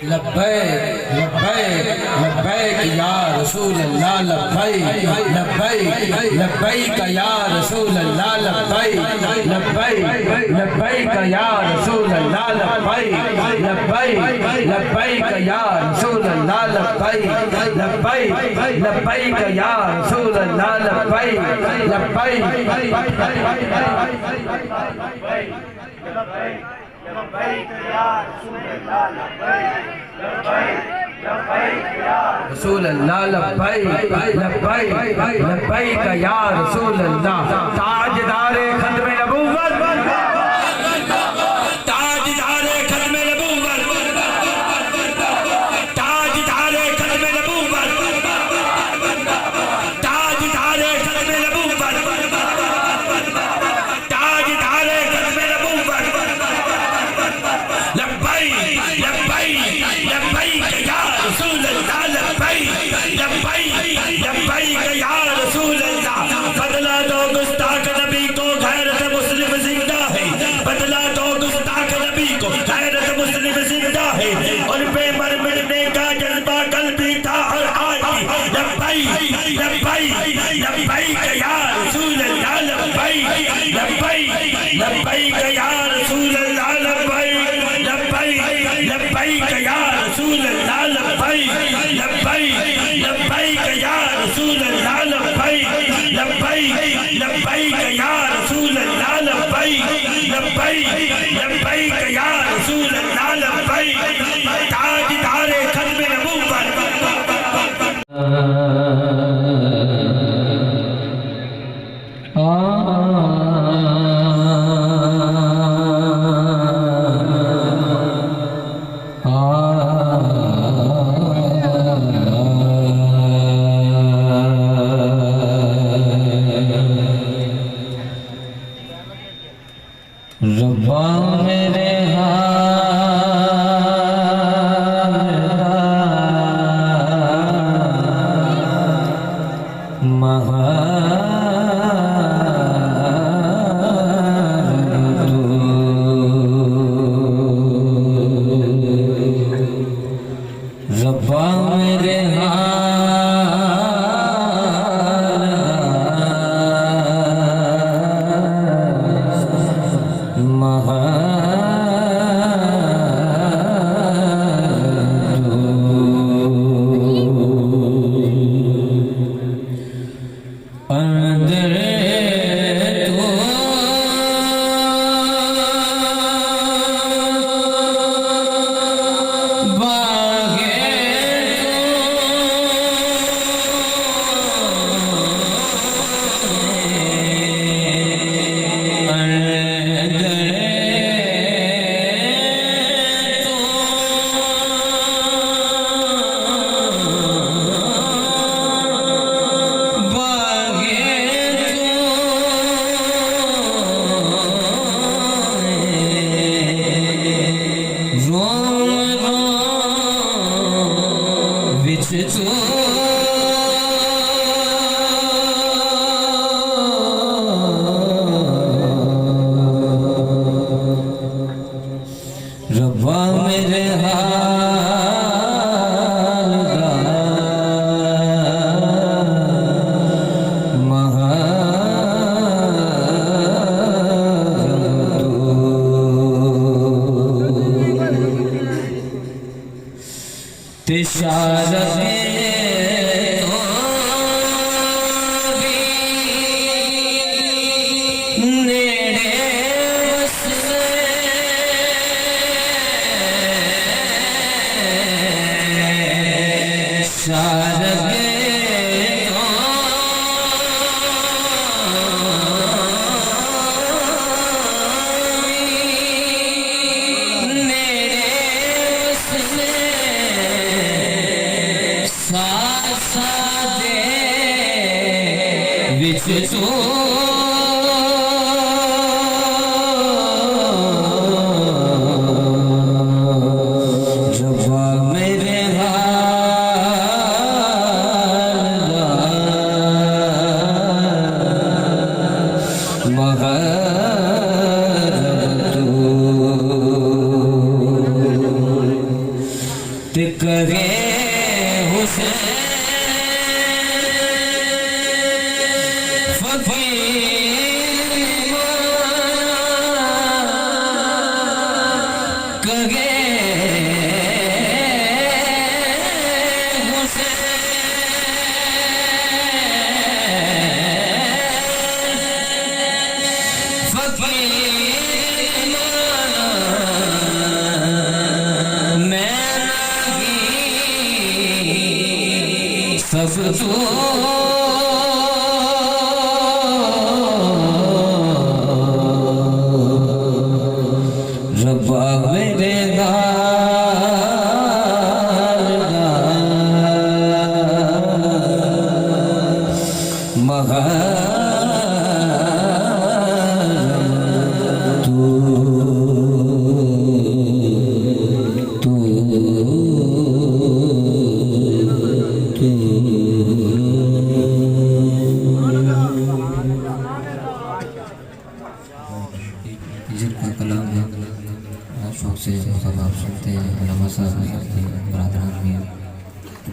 लब्बैक लब्बैक लब्बैक या रसूल अल्लाह लब्बैक लब्बैक लब्बैक या रसूल अल्लाह लब्बैक लब्बैक लब्बैक या रसूल अल्लाह लब्बैक लब्बैक लब्बैक या रसूल अल्लाह लब्बैक लब्बैक लब्बैक या रसूल अल्लाह लब्बैक लब्बैक रसूल अल्लाह लब्बैक लब्बैक लब्बैक या रसूल अल्लाह। ताजदारे खत्म नबूवत ताजदारे खत्म नबूवत ताजदारे खत्म नबूवत ताजदारे खत्म नबूवत ताजदारे खत्म नबूवत लब्बैक लब्बैक लब्बैक या रसूल अल्लाह लब्बैक लब्बैक लब्बैक या रसूल अल्लाह। बदला दो गुस्ताख नबी को गैरत मुस्लिम जिंदा है, बदला दो गुस्ताख नबी को गैरत मुस्लिम जिंदा है। उन पे मर मिटने का जज्बा कल भी था और आज भी। लब्बैक लब्बैक लब्बैक या रसूल अल्लाह लब्बैक लब्बैक लब्बैक या रसूल अल्लाह लब्बैक लब्बैक लब्बैक या रसूल अल्लाह लब्बैक लब्बैक लब्बैक या रसूल अल्लाह लब्बैक लब्बैक लब्बैक या रसूल अल्लाह लब्बैक लब्बैक लब्बैक या रसूल अल्लाह लब्बैक। ताजदारे खत्म नबूवत रब्बा मेरे रब्बा मेरे रब्बा मेरे रब्बा मेरे का कलाम है शौक से सब आप सुनते हैं उलमा साहब बरादरान में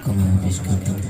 कमा पेश करते हैं।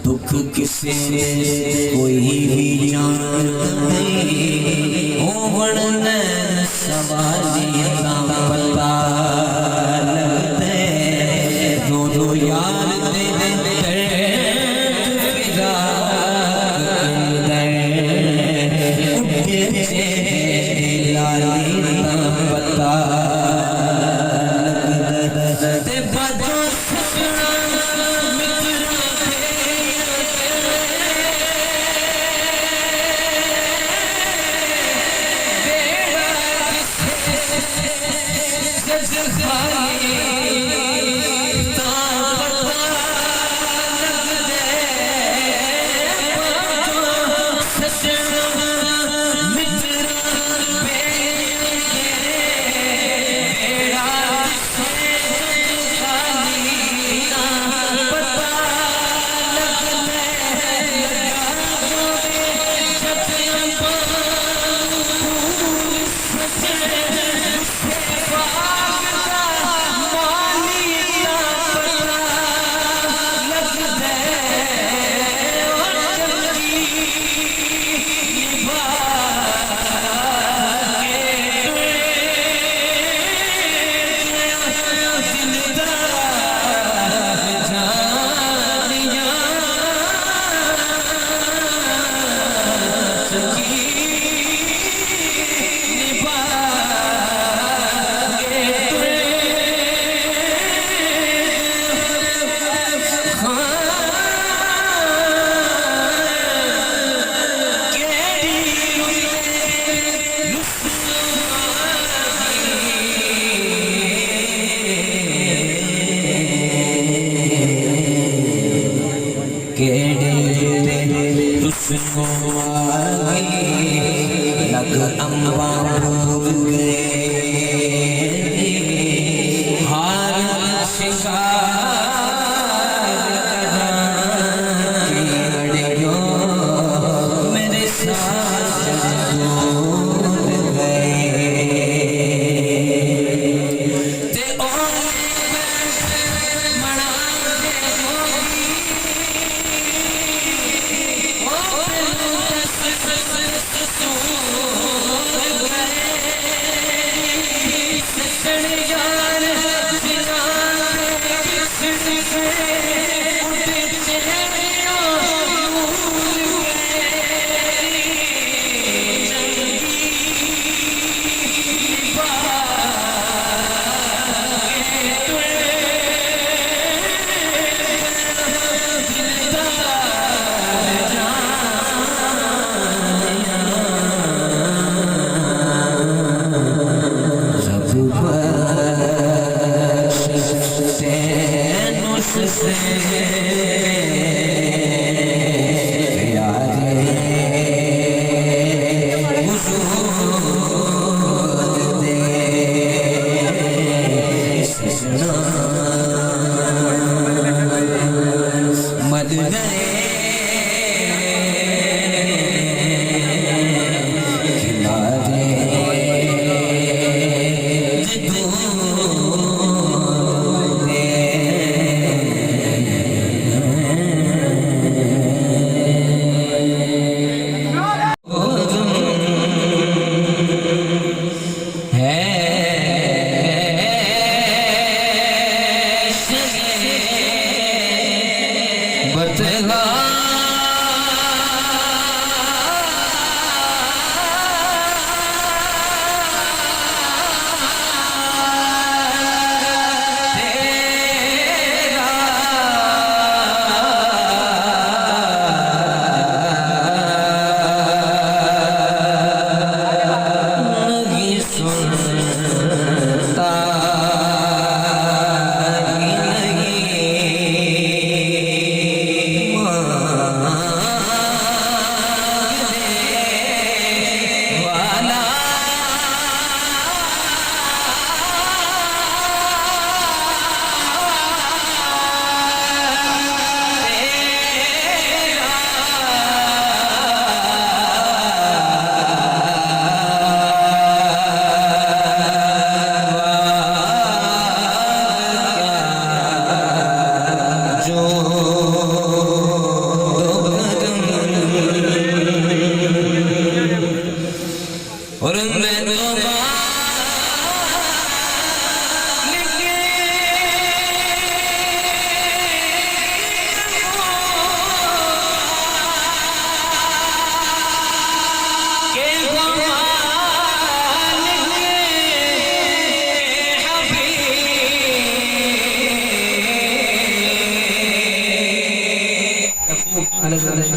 दुख किसे कोई भी जानता नहीं, होवण सवालियां पता लगते, रो रो यार तेरे के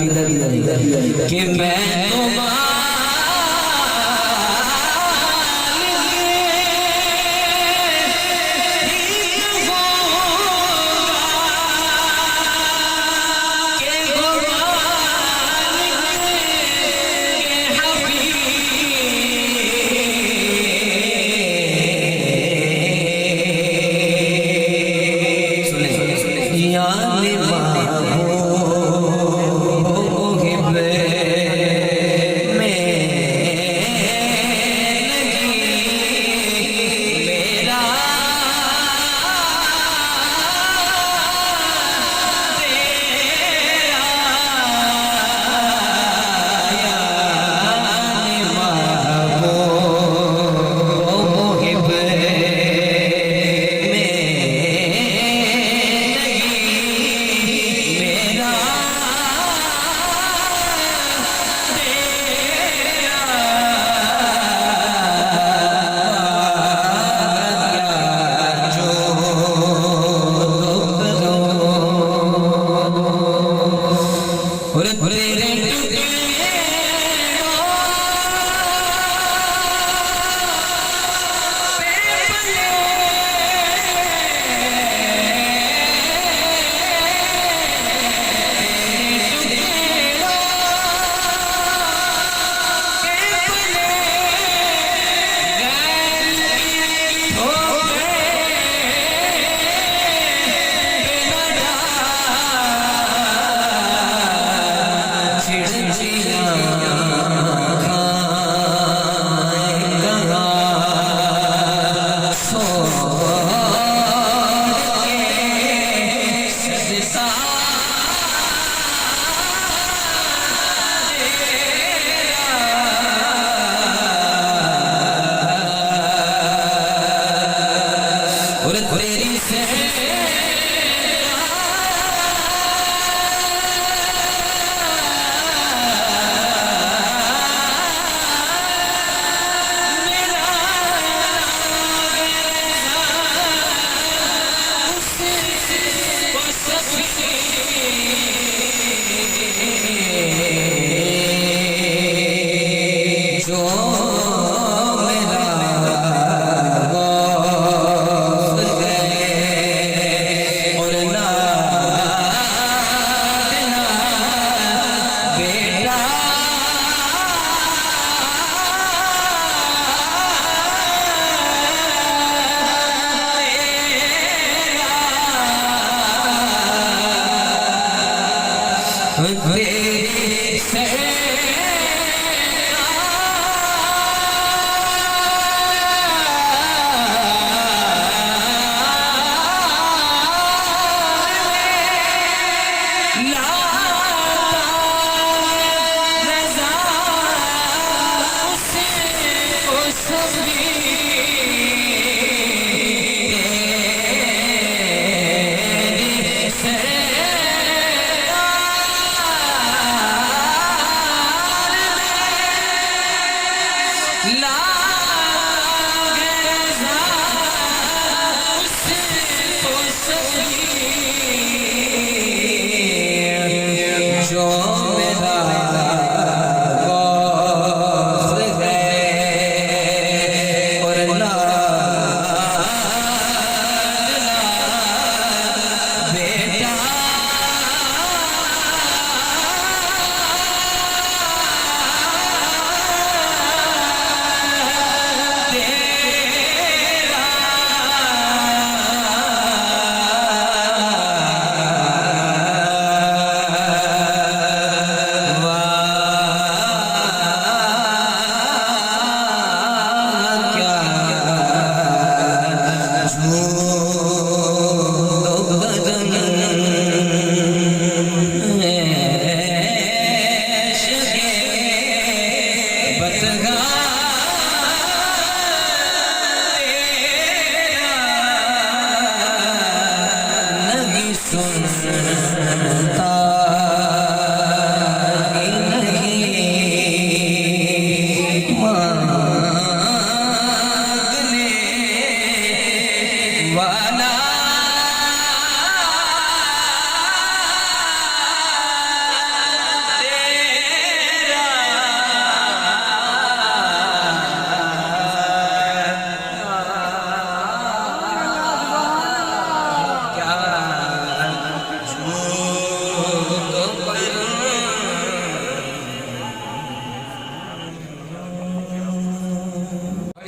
कि मैं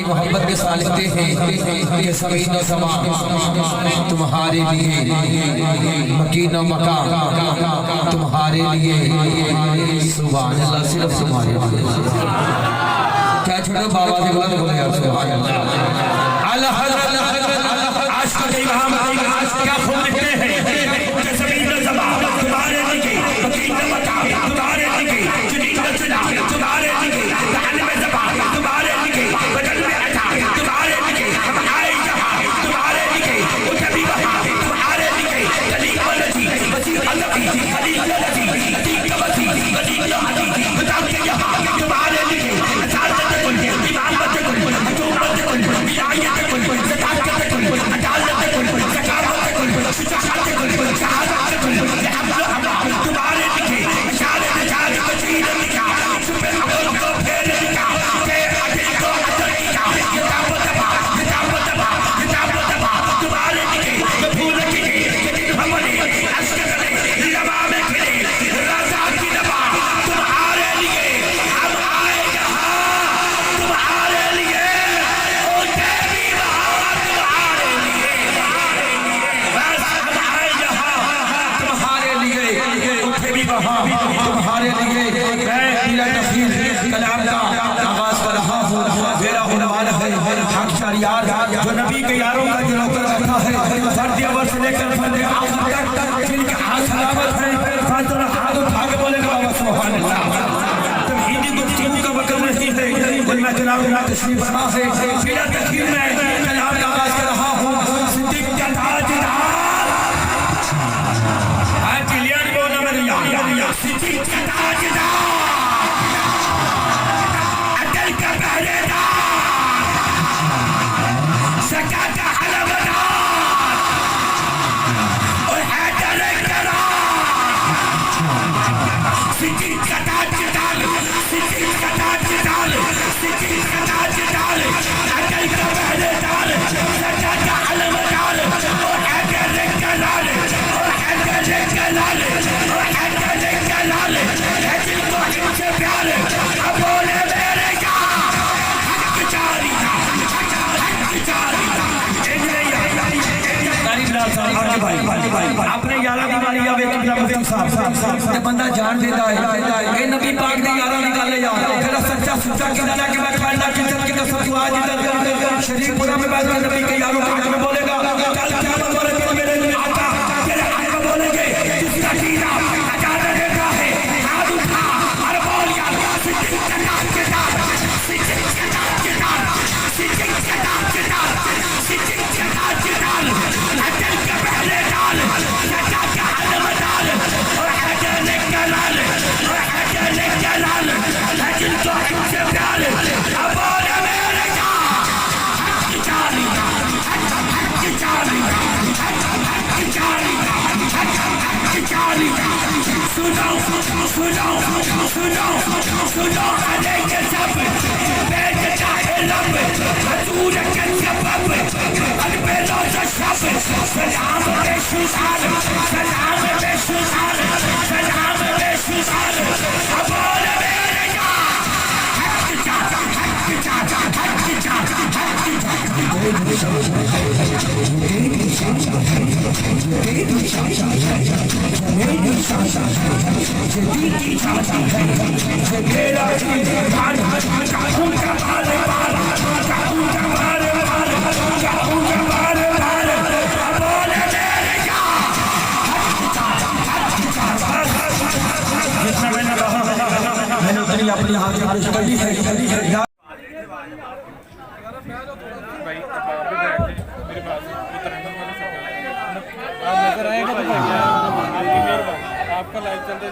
मोहब्बत के साथ लिखते हैं कि ज़मीन व ज़मान तुम्हारे लिए, मकीन व मकान तुम्हारे लिए, सुभान अल्लाह, सिर्फ तुम्हारे लिए। क्या छोड़ो बाबा से बुलंद बोले यार, सुभान अल्लाह। आशिक के इमाम क्या खूब लिखते हैं कि ज़मीन व ज़मान तुम्हारे लिए, मकीन व मकान तुम्हारे लिए, जुनीद व जुना तुम्हारे लिए, दान में ज़बान तुम्हारे लिए, बदन में अता तुम्हारे लिए, हम आए जहाँ तुम्हारे लिए, उतबी वहाँ तुम्हारे लिए, कलीम व नजी वसीम अज़मी खलील व नजी अतीक व वसी वसीम व अली बताओ कि यहाँ तुम्हारे लिए, असारत कुल इमाम कुल हुकूमत कुल विलायत कुल ज़कात कुल अदालत कुल ज़कात कुल शुजाअत कुल शहादत कुल तुम्हारे लिए, इशारे निशान वसील लिखा सुबह अव्वल को फेर लिखा के अदिल को अदल लिखा किताब दबा तुम्हारे लिए, फूल की दिन हमने अश्क करे लबा में खिले रज़ा की दबा तुम्हारे लिए, हम आए यहाँ तुम्हारे लिए, उठे भी वहाँ तुम्हारे लिए, बस हम आए यहाँ तुम्हारे लिए, उठे भी वहाँ तुम्हारे लिए। मैं पीला तफसीर कलाम का आगाज कर रहा हूँ। मेरा उन्वान है हक शरियार, जो नबी के यारों का जो नौकर रखा है, फर्द अव्वल से लेकर फर्द आखिर तक जिनके हाथ सलामत है, फर्द हाथ उठा के बोलेगा बाबा सुभान अल्लाह। तुम हिंदी गुफ्तगू का वक्त नहीं है, मैं जनाब तशरीफ फरमा है पीला तफसीर में कलाम का आगाज कर रहा हूँ। सिद्दीक का ताजदार क्लियर बोलना मेरे यार, सिद्दीक का ताजदार, अदल का पहरेदार, ज़का का हलवदार और हैदर करार। सिद्दीक का ताजदार, सिद्दीक का ताजदार, सिद्दीक का ताजदार, अदल का पहरेदार, ज़का का हलवदार और हैदर करार और हैदर करार और हैदर करार है दिल को इनसे प्यार। अब बोले मेरे यार हक जारी था, हक जारी था। अपने यारा की बारी आवे कि मुफ्ती साहब ते बंदा जान देता है ए नबी पाक ने यारा निकाले यार तेरा सच्चा सच्चा कितना कि मैं खाना किचन की कसम तू आज इधर शरीफपुरा में बैठ कर नबी के यारों के हक में बोलेगा, कल क़यामत वाले दिन मेरे आका तेरे हक में बोलेंगे, जिसका सीना आजाद रहता है हाथ उठा और बोल यार सिद्दीक का ताजदार, सिद्दीक का ताजदार, सिद्दीक का ताजदार, सिद्दीक का ताजदार, अदल का पहरेदार, ज़का का हलवदार और हैदर करार और हैदर करार है दिल को इनसे प्यार। अब बोले मेरे यार हक जारी था, हक जारी था, हक जारी था, हक जारी था। सुनो सुनो सुनो सुनो अले के सब बेच चाहे लब हजूर के सबब अलबेलो शब सलाम बेशुमार, सलाम बेशुमार, सलाम बेशुमार। अब बोले मेरे यार हक जाता, हक जाता, हक जाता, हक मैंने उतनी अपनी हाथ से कर ली है। नजर आएगा तो आपका लाइव चलते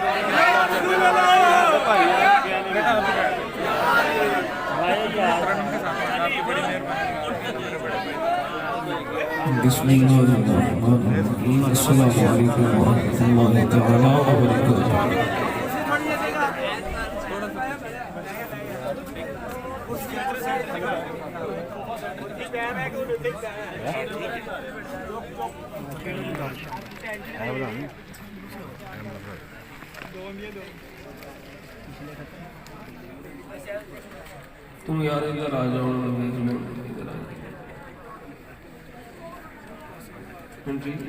बिस्मिल्लाहिर्रहमानिर्रहीम, अस्सलामु अलैकुम व रहमतुल्लाहि तआला व बरकातुहू। तुम यार इधर आ जाओ देख लो इधर आ जाओ ठीक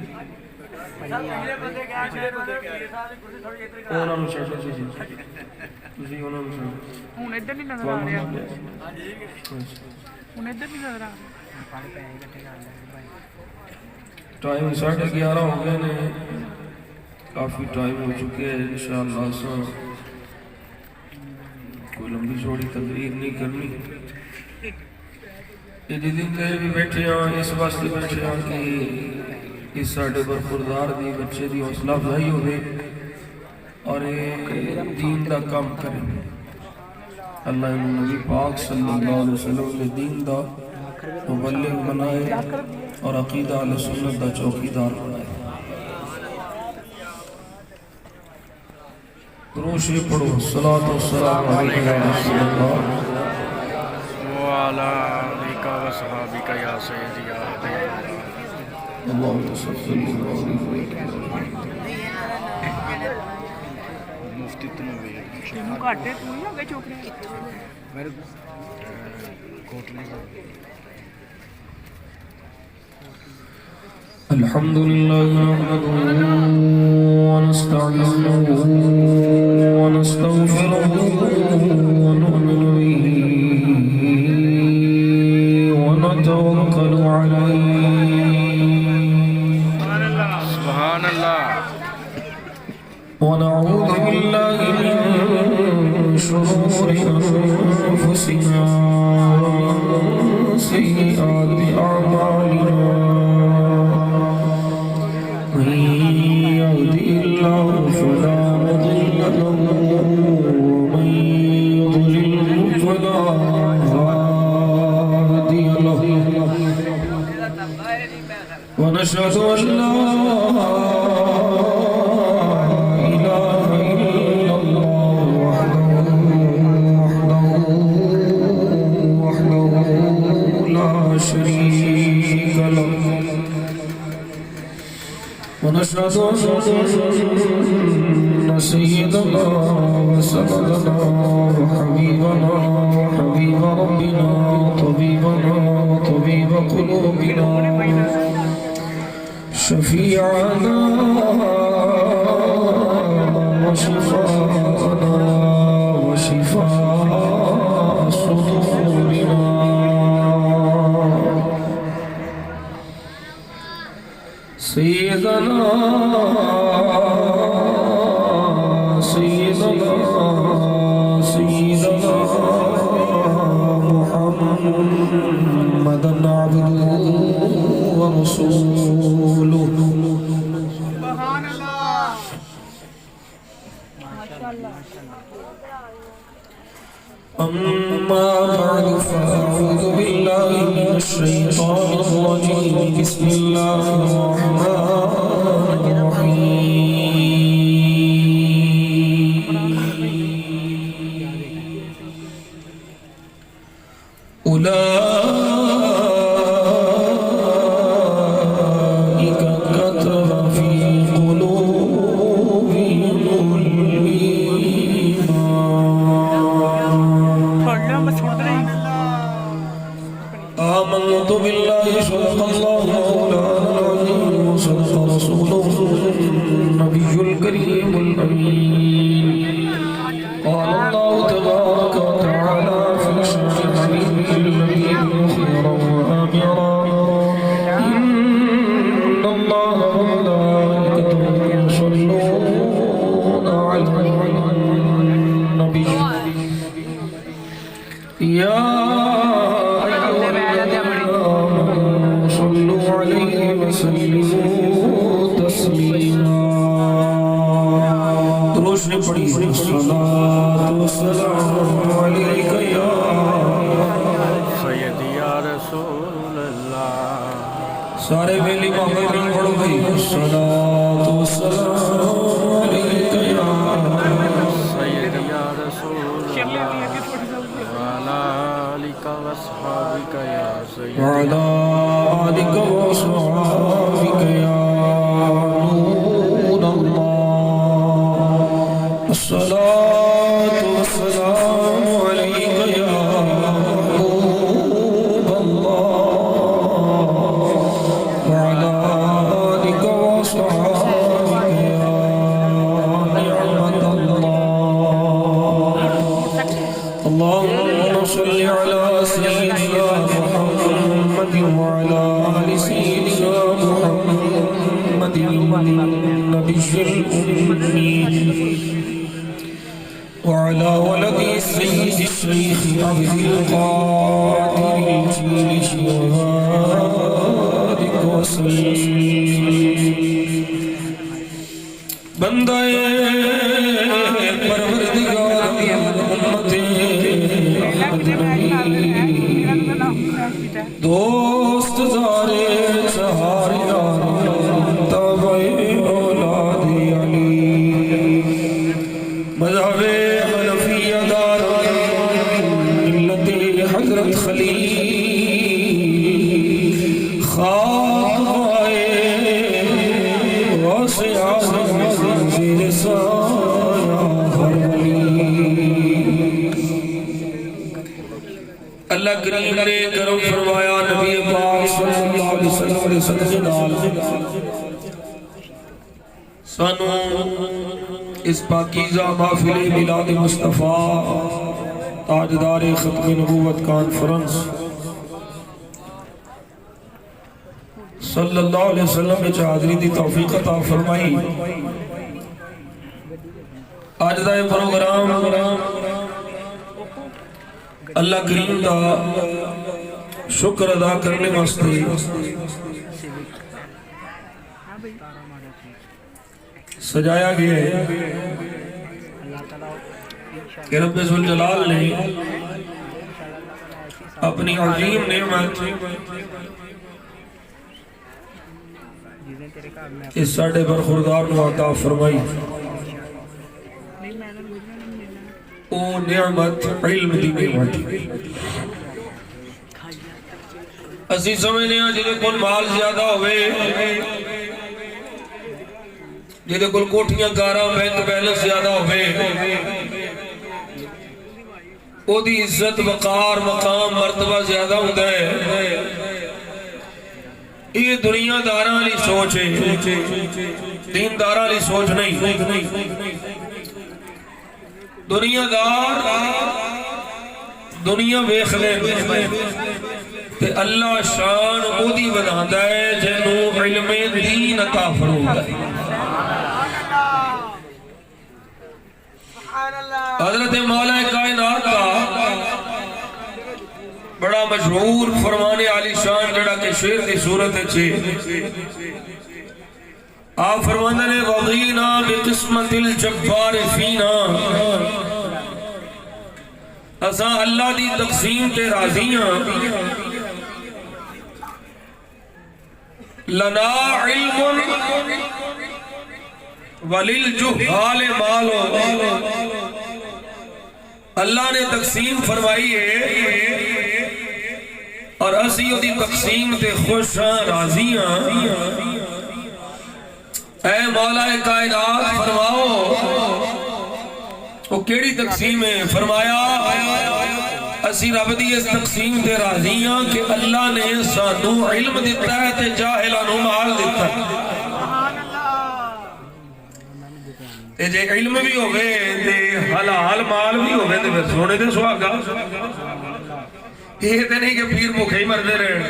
ਉਹਨਾਂ ਨੂੰ ਛੱਡੋ ਤੁਸੀਂ ਉਹਨਾਂ ਨੂੰ ਛੱਡੋ ਹੁਣ ਇੱਧਰ ਨਹੀਂ ਨਜ਼ਰ ਆ ਰਿਹਾ ਹੁਣ ਇੱਧਰ ਨਹੀਂ ਨਜ਼ਰ ਆ ਰਿਹਾ टाइम 11:30 हो गए ने काफ़ी टाइम हो चुके हैं इंशाअल्लाह सा कोई लंबी चौड़ी तकरीर नहीं करनी ये दिन भी बैठे हाँ इस वास्ते बैठे हाँ कि इस साढ़े बरखुरदार दी बच्चे की हौसला अफजाई हो और ये दीन का काम करे अल्लाह नबी पाक सल्लल्लाहु अलैहि वसल्लम के दीन का मुबल्लिग बनाए और अकीदा अहले सुन्नत का चौकीदार बनाए रोशे पढ़ो सलात व सलाम अलैका या रसूलल्लाह व अला आलिका व सहाबिका या सय्यदी या अल्लाहुम्मा सल्लि मुफ्ती तुम भी ਤੈਨੂੰ ਘਾਟੇ ਤੂੰ ਹੀ ਹੋ ਗਏ ਚੋਕਰੇ मेरे कोटले الحمد لله نحمده ونستعينه ونستغفره ونؤمن به ونتوكل عليه सुभान अल्लाह ونعوذ بالله من شرور أنفسنا ومن سيئات أعمالنا من يهده الله فلا مضل له ومن يضلل فلا هادي له ونشهد أن لا شريك له ونشهد أن سيدنا وسندنا وحبيبنا وحبيب ربنا طبيبنا وطبيب قلوبنا شفيعنا وشفاءنا وشفاء صدورنا سيدنا محمدا عبده ورسوله ਸੁਭਾਨ ਅੱਲਾਹ ਮਾਸ਼ਾਅੱਲਾਹ أما بعد فأعوذ بالله من الشيطان الرجيم بسم الله الرحمن الرحيم أولئك كتب في قلوبهم آمنت بالله صدق الله مولانا العظيم وصدق رسوله النبي الكريم الأمين قال الله تبارك وتعالى في شأن حبيبه الذي خيرا وآمرا إن الله وملائكته يصلون على النبي يا रोशनी पड़ी सल्लल्लाहु अलैहि या सय्यदी या रसूल अल्लाह सारे वेली मोहम्मद में पढ़ो भाई सल्लल्लाहु अलैहि या सय्यदी या रसूल अल्लाह व अला आलिका व सहाबिका या सय्यदी وعلى آلك وصحبك يا نور الله الصلاة والسلام عليك يا अला सय्यिदिना मुहम्मद व अला आलि सय्यिदिना मुहम्मद नबिय्युल उम्मी व अला वलदि सय्यिदि शैख अब्दुल कादिर जीली शिवादिक बंदाए परवरदिगार उम्मते दोस्त ज़ारे सहारे तबे औलाद अली मज़हबे हनफिया दार मिल्लते हज़रत खलील खाक आए वसे आज़म ज़ेर साया हर वली अल्लाह करीम ने करम फरमाया नबी पाक सल्लल्लाहु अलैहि वसल्लम दे सदके नाल सानू इस पाकीज़ा महफिल मिलाद मुस्तफ़ा ताजदार खत्म नबूवत कॉन्फ्रेंस सल्लल्लाहु अलैहि वसल्लम में हाज़री दी तौफीक अता फरमाई। आज दा प्रोग्राम अल्लाह करीम दा शुक्र अदा करने वास्ते सजाया गया है कि रब्बे जुल जलाल ने अपनी अजीम नेमत इस साढ़े बरखुरदार को अता फरमाई। ओ नेमत इल्म दी नेमत असी समझने जिदे कोल माल ज्यादा होवे जिदे कोल कोठियां कारां बैंक बैलेंस ज्यादा होवे ओदी इज्जत वकार मकाम मर्तबा ज्यादा हुंदा है। ये दुनियादारां वाली सोच है दीनदारां वाली सोच नहीं। दुनियादार दुनिया वेख ले ते अल्लाह शान ओदी बनांदा है जिन्नू इल्मे दीन अता फरमांदा है। हज़रत मौला कायनात का बड़ा मशहूर फरमाने आली शान जड़ा के शेर की सूरत है आप फरमाते ने वगीना बिकिस्मतिल जब्बार फीना असा अल्लाह दी तकसीम ते राजी हां लना इल्मुन वलिल जुहाल मालो अल्लाह ने तकसीम फरमाई है और असी ओदी तकसीम ते खुश हां राजी हां। ऐ मौला कायनात फरमाओ वो केड़ी तकसीम है। फरमाया असी रब दी इस तकसीम ते राजी हां कि अल्लाह ने सानू इल्म दिता है ते जाहिलां नू माल दिता है। ते जे इल्म भी होवे ते हलाल माल भी होवे ते फिर सोने ते सुहागा। ये ते नहीं कि पीर भूखे ही मरदे रहन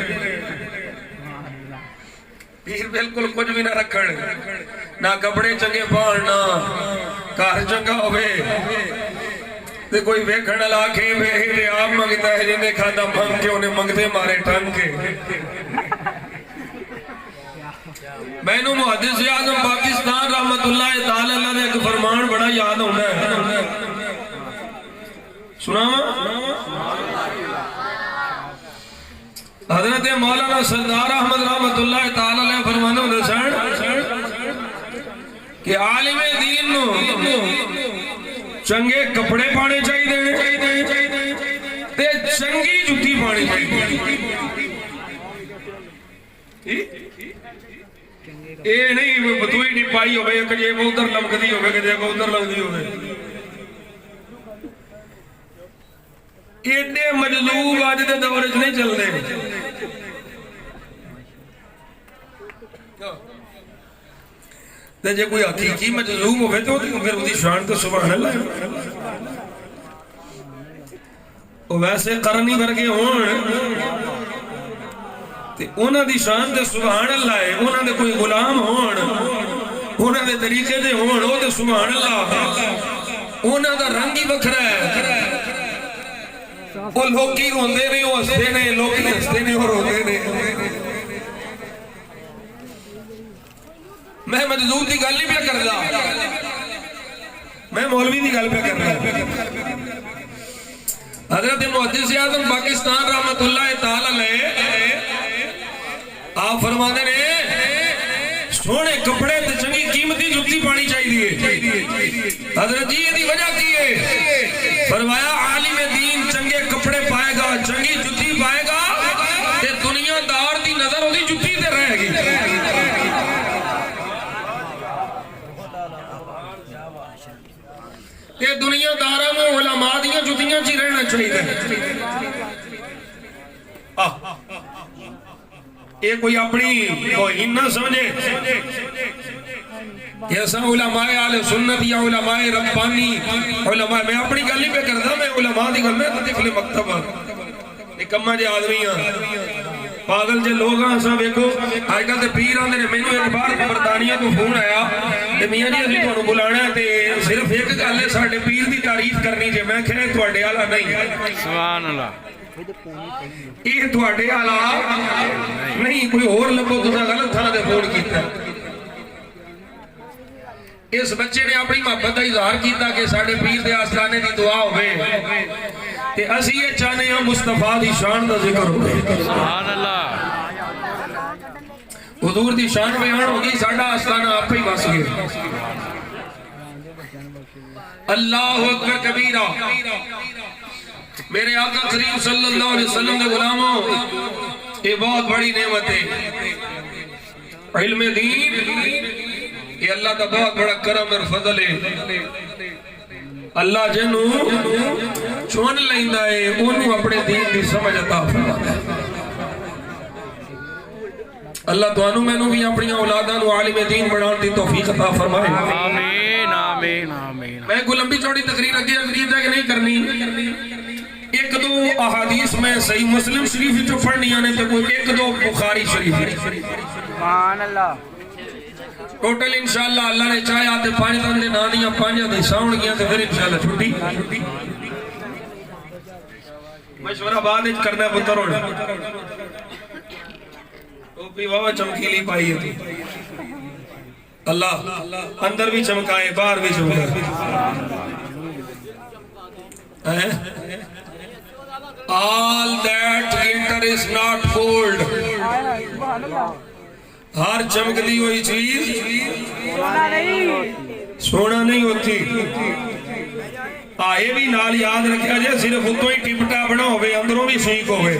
पीर बिल्कुल कुछ भी ना रखण ना कपड़े चंगे पाण ना घर चंगा होवे ते कोई वेखण वाला आखे वे आप मंगता है जिन्हें खादा मंग के उन्हें मंगते मारे टंग के। मैनू मुहद्दिस आज़म पाकिस्तान रहमतुल्लाह तआला अलैह ने एक फरमान बड़ा याद आउंदा है सुनावा। हजरत मौलाना सरदार अहमद रहमतुल्लाह तआला अलैह फरमांदे हुंदे सन कि आलिमे दीन नू चंगे कपड़े पाने चाहिए ते चंगी जुत्ती पानी चाहिए। ये नहीं बतूई नहीं पाई होवे एक जेब उधर लमकदी होवे कि जेब उधर लगदी होवे। एडे मजलूब अज दे दौर च नहीं चलदे। ते जे कोई हकीकी मजलूब होवे तो फिर उसदी शान तो सुभान अल्लाह। ਉਹ ਵੈਸੇ ਕਰਨੀ ਵਰਗੇ ਹੋਣ ਤੇ ਉਹਨਾਂ ਦੀ ਸ਼ਾਨ ਤੇ ਸੁਭਾਨ ਅੱਲਾਹ ਹੈ। ਉਹਨਾਂ ਦੇ ਕੋਈ ਗੁਲਾਮ ਹੋਣ, ਉਹਨਾਂ ਦੇ ਤਰੀਕੇ ਦੇ ਹੋਣ, ਉਹ ਤੇ ਸੁਭਾਨ ਅੱਲਾਹ। ਉਹਨਾਂ ਦਾ ਰੰਗ ਹੀ ਵੱਖਰਾ ਹੈ। ਉਹ ਲੋਕੀ ਰੋਂਦੇ ਨੇ, ਉਹ ਹੱਸਦੇ ਨੇ, ਲੋਕੀ ਹੱਸਦੇ ਨੇ, ਉਹ ਰੋਂਦੇ ਨੇ। मैं मजदूर की गल नहीं पे करता, मैं मौलवी की गल पे कर रहा। हजरत मुहद्दिस आज़म पाकिस्तान रहमतुल्लाह तआला अलैह आप फरमाते ने सोने कपड़े ते चंगी कीमती जुत्ती पानी चाहिए। हजरत जी की वजह की है? फरमाया आलिम दीन चंगे कपड़े पाएगा, चंगी जुत्ती पाएगा ते दुनियादार की नजर उसकी जुत्ती ते रहेगी। ये दुनियादारां नूं उलमा दीयां जुत्तियां च ही रहना चाहिए। ये कोई अपनी तौहीन ना समझे कि असां उलमाए आले सुन्नत या उलमाए रब्बानी उलमा, मैं अपनी गल नहीं पे करदा, मैं उलमा दी गल, मैं तिफले मकतब निकम्मा जे आदमी हां, पागल जे लोग हां। असां वेखो अजकल ते पीर आंदे ने, मैनूं एक बार बरतानिया तो फोन आया ते मियां जी असीं तुहानूं बुलाना ते सिर्फ एक गल है, साडे पीर दी तारीफ करनी जे। मैं कहा तुहाडे आला नहीं, सुभान अल्लाह, ये तुहाडे आला नहीं, कोई होर लभो, तुसां गलत थां ते फोन कीता। इस बच्चे ने अपनी मोहब्बत का इजहार किया कि साडे पीर दे आस्थाने दी दुआ होवे ते असीं ये चाहते हैं मुस्तफा दी शान दा जिक्र होवे। सुभान अल्लाह, हुजूर दी शान बयान होगी, साडा आस्थाना आप ही बस गया। अल्लाहु अकबर कबीरा। मेरे आका करीम सल्लल्लाहु अलैहि वसल्लम के गुलामों, ये बहुत बड़ी नेमत है। इल्म दीन ये अल्लाह का बहुत बड़ा करम और फजल है। अल्लाह जिन्नू चुन लैंदा है ओनू अपने दीन की समझ अता फरमाता है। अल्लाह तुहानू मैनू भी अपनी औलादां नू आलिम दीन बनाने की तौफीक अता फरमाए। आमीन आमीन आमीन। मैं कोई लंबी चौड़ी तकरीर अगे अंग्रेज है कि नहीं करनी, एक दो अहादीस में सही मुस्लिम शरीफ चो पढ़नियां ने, तो कोई एक दो बुखारी शरीफ। सुभान अल्लाह। टोटल इंशाअल्लाह अल्लाह ने चाहे आते पांच दिन दे नां दियां पांच हदीस आउण गईयां ते फिर इंशाअल्लाह छुट्टी। मशवरा बाद विच करना पुत्तर। हुण टोपी वावा चमकीली पाई है तू, अल्लाह अंदर भी चमकाए बाहर भी चमकाए। All that glitter is not gold. हर चमकती हुई चीज सोना नहीं होती। आए भी नाल याद रखा जाए, सिर्फ उतो ही टिपटा बना होवे, अंदरों भी ठीक होवे।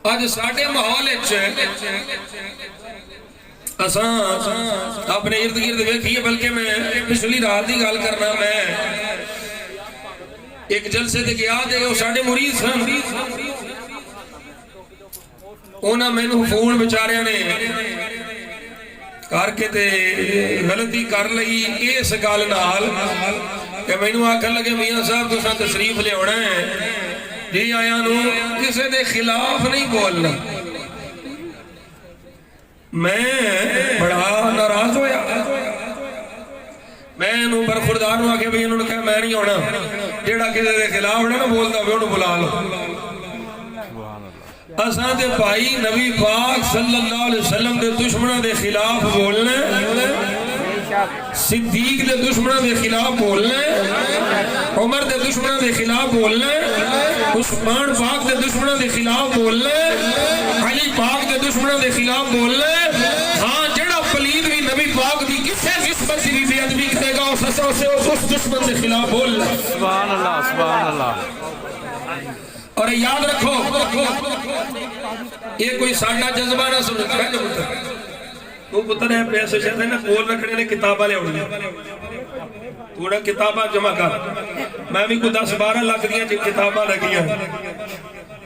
अज साडे माहौल अपने इर्द गिर्द वेखिए, बल्कि मैं पिछली रात की गल करना, मैं एक जलसे ते गया ते साडे मुरीद सन, उन्हां मैनू फोन बेचारियां ने करके ते गलती कर लई इस गल नाल कि मैनू आखन लगे मियां साहब तुसां तशरीफ लियाउणा है जी, आयां नू किसी दे खिलाफ नहीं बोलना। मैं बड़ा नाराज होया, मैं इन्हूं बरखुरदार नूं आखे भी इन्होंने कहा मैं नहीं आना, जेड़ा किसी के खिलाफ ना बोलता वे उन्होंने बुला लो। असां ते भाई नबी पाक सल्लल्लाहु अलैहि वसल्लम दे दुश्मनां दे खिलाफ बोलना, सिद्दीक दे दुश्मनां दे खिलाफ बोलना, उमर दे दुश्मनां दे खिलाफ बोलना, उस्मान पाक दे दुश्मनां दे खिलाफ बोलना, अली पाक दे दुश्मनां दे खिलाफ बोलना। हाँ, जेड़ा पलीद भी नबी पाक दी किसे निस्बत दी बेअदबी करेगा उस दुश्मन के खिलाफ बोलना। सुभान अल्लाह, सुभान अल्लाह। और याद रखो, ये कोई साडा जज्बा ना समझ। तू पुत्र है पैसे शायद ना कोल रखने ने किताबा ले आउणियां, थोड़ा किताबा जमा कर। मैं भी कोई 10-12 लाख दियां किताबा लगियां,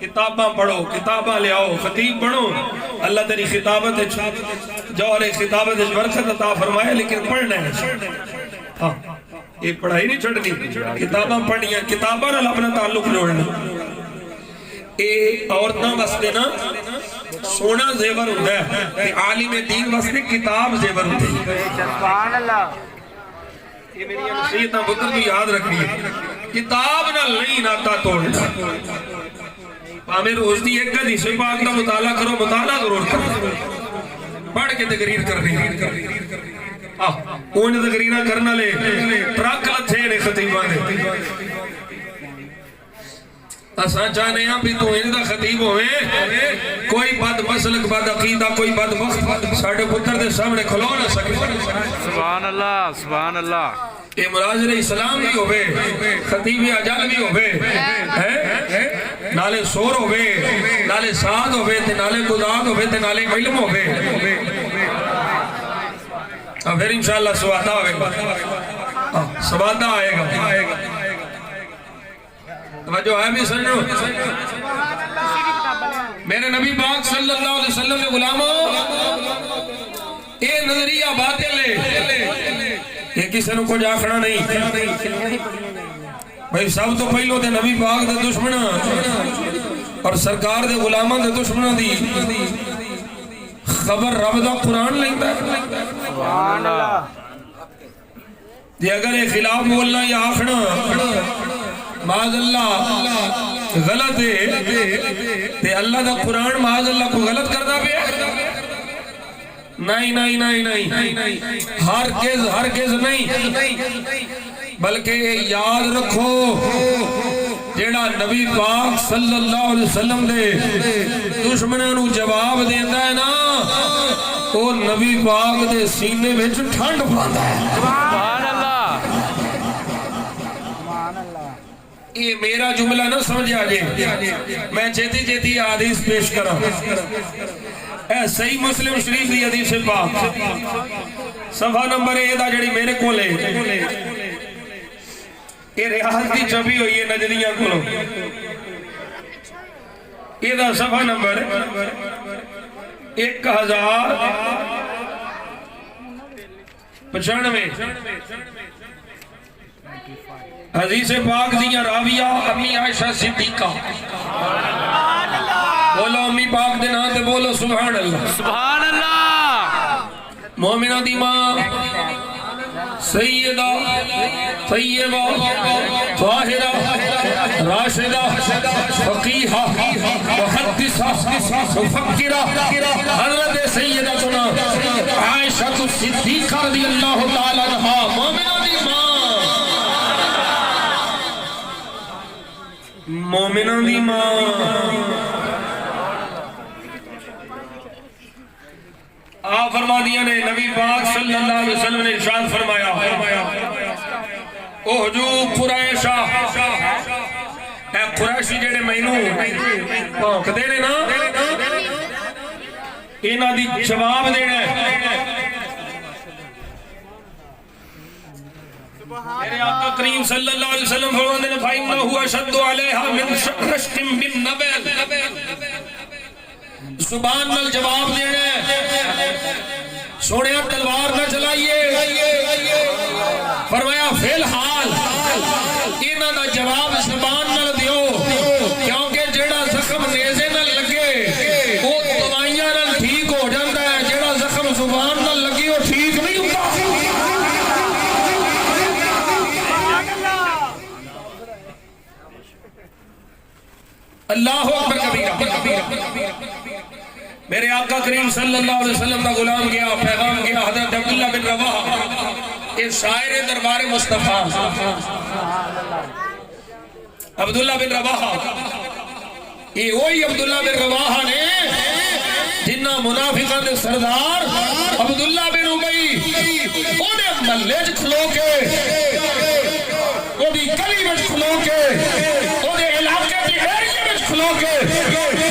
किताबा पढ़ो, किताबा ले आओ, खतीब बनो। अल्लाह तेरी खिताबत जौहर खिताबत बरकत अता फरमाया, लेकिन पढ़ना है। हाँ, ये पढ़ाई नहीं छड़नी, किताबां पढ़निया, किताबां नाल अपना ताल्लुक जोड़ना। ये औरतां वास्ते ना सोना जेवर हुंदा है ते आलिम दीन वास्ते किताब जेवर हुंदी है। सुभान अल्लाह। ये मेरी नसीहत पुत्र तू याद रखनी है, किताब नाल नहीं नाता तोड़ना। भावें रोज दी एक हदीस पाक दा मुताला करो, मुताला जरूर करो, पढ़ के तकरीर करनी है। उन तकरीर करने वाले ट्रक लथे ने खतीबां दे। असा चाहने हैं भी तू इनका खतीब होवे, कोई बद मसलक बद अकीदा कोई बद वक्त साडे पुत्र दे सामने खलो ना सके। सुभान अल्लाह, सुभान अल्लाह। ये मुनाजिर इस्लाम भी होवे, खतीब अजल भी होवे, हैं नाले शोर होवे, नाले साद होवे, ते नाले गुदाद होवे, ते नाले इल्म होवे। अब फिर इंशाअल्लाह सवादा होवेगा, सवादा आएगा। जो है भी सुनो, मेरे नबी पाक सल्लल्लाहु अलैहि वसल्लम के गुलामों, ये नजरिया बातिल है, ये किसी को कुछ आखना नहीं भाई। सब तो पहलो ते नबी पाक दे दुश्मन और सरकार दे गुलामां दे दुश्मनां दी खबर रब दा कुरान लेंदा है। सुभान अल्लाह। जे अगर ये खिलाफ बोलना या आखना माज़अल्लाह गलत है ते अल्लाह दा कुरान माज़अल्लाह को गलत करदा पे? नहीं नहीं नहीं नहीं, हर केस नहीं, बल्कि याद रखो जेड़ा नबी पाक सल्लल्लाहु अलैहि वसल्लम दे दुश्मनां नू जवाब देंदा है ना, वो नबी पाक दे सीने विच ठंड पांदा है। सुभान अल्लाह। ये मेरा जुमला ना समझ आ जाए, मैं छेती छेती हदीस पेश करा। सही मुस्लिम शरीफ की हदीस पाक सफा नंबर एदा जड़ी मेरे को ये रियासत की छपी हुई है नजरिया को, एदा सफा नंबर 1095। हदीस पाक दिया राविया अम्मी आयशा सिद्दीका। बोलो अम्मी पाक दे नाम ते बोलो सुभान अल्लाह। सुभान अल्लाह। मोमिना दी मां सैयदा तय्यबा ताहिरा राशिदा फकीहा मुहद्दिसा मुफक्किरा हजरत सैयदतुना आयशा सिद्दीका रज़ियल्लाहु ताला अन्हा, मोमिना दी मां, मोमिना दी मां। आप फरमा दिया ने नबी पाक सल्लल्लाहु अलैहि वसल्लम ने इरशाद फरमाया, ओ हुजूर कुरैशा, ए कुरैशी जेड़े मैनू भौंकदे ने ना, इन्हां दी जवाब देना है। मेरे आका करीम सल्लल्लाहु अलैहि वसल्लम फरमाते हैं फाइन्नहु अशद्दु अलैहा मिन शक्रिम बिन नबल। जुबान नाल जवाब देना है, सोने तलवार न चलाइए। फरमाया फिलहाल इन्हां दा जवाब जुबान नाल दियो, क्योंकि जेड़ा जख्म नेज़े नाल लगे वो दवाइयां नाल ठीक हो जाता है, जेड़ा जख्म जुबान नाल लगी वो ठीक नहीं होता। अल्लाहु अकबर कबीरा। मेरे आका करीम सल्लल्लाहु अलैहि वसल्लम का गुलाम गया, पैगाम गया हजरत अब्दुल्ला बिन रवाहा, ये शायर दरबार मुस्तफा अब्दुल्ला बिन रवाहा। ये वही अब्दुल्ला बिन रवाहा ने जिन्ना मुनाफिकां दे सरदार अब्दुल्ला बिन उबई ओदे महल्ले च खलो के, ओदी गली विच खलो के, ओदे इलाके दे एरिया विच खलो के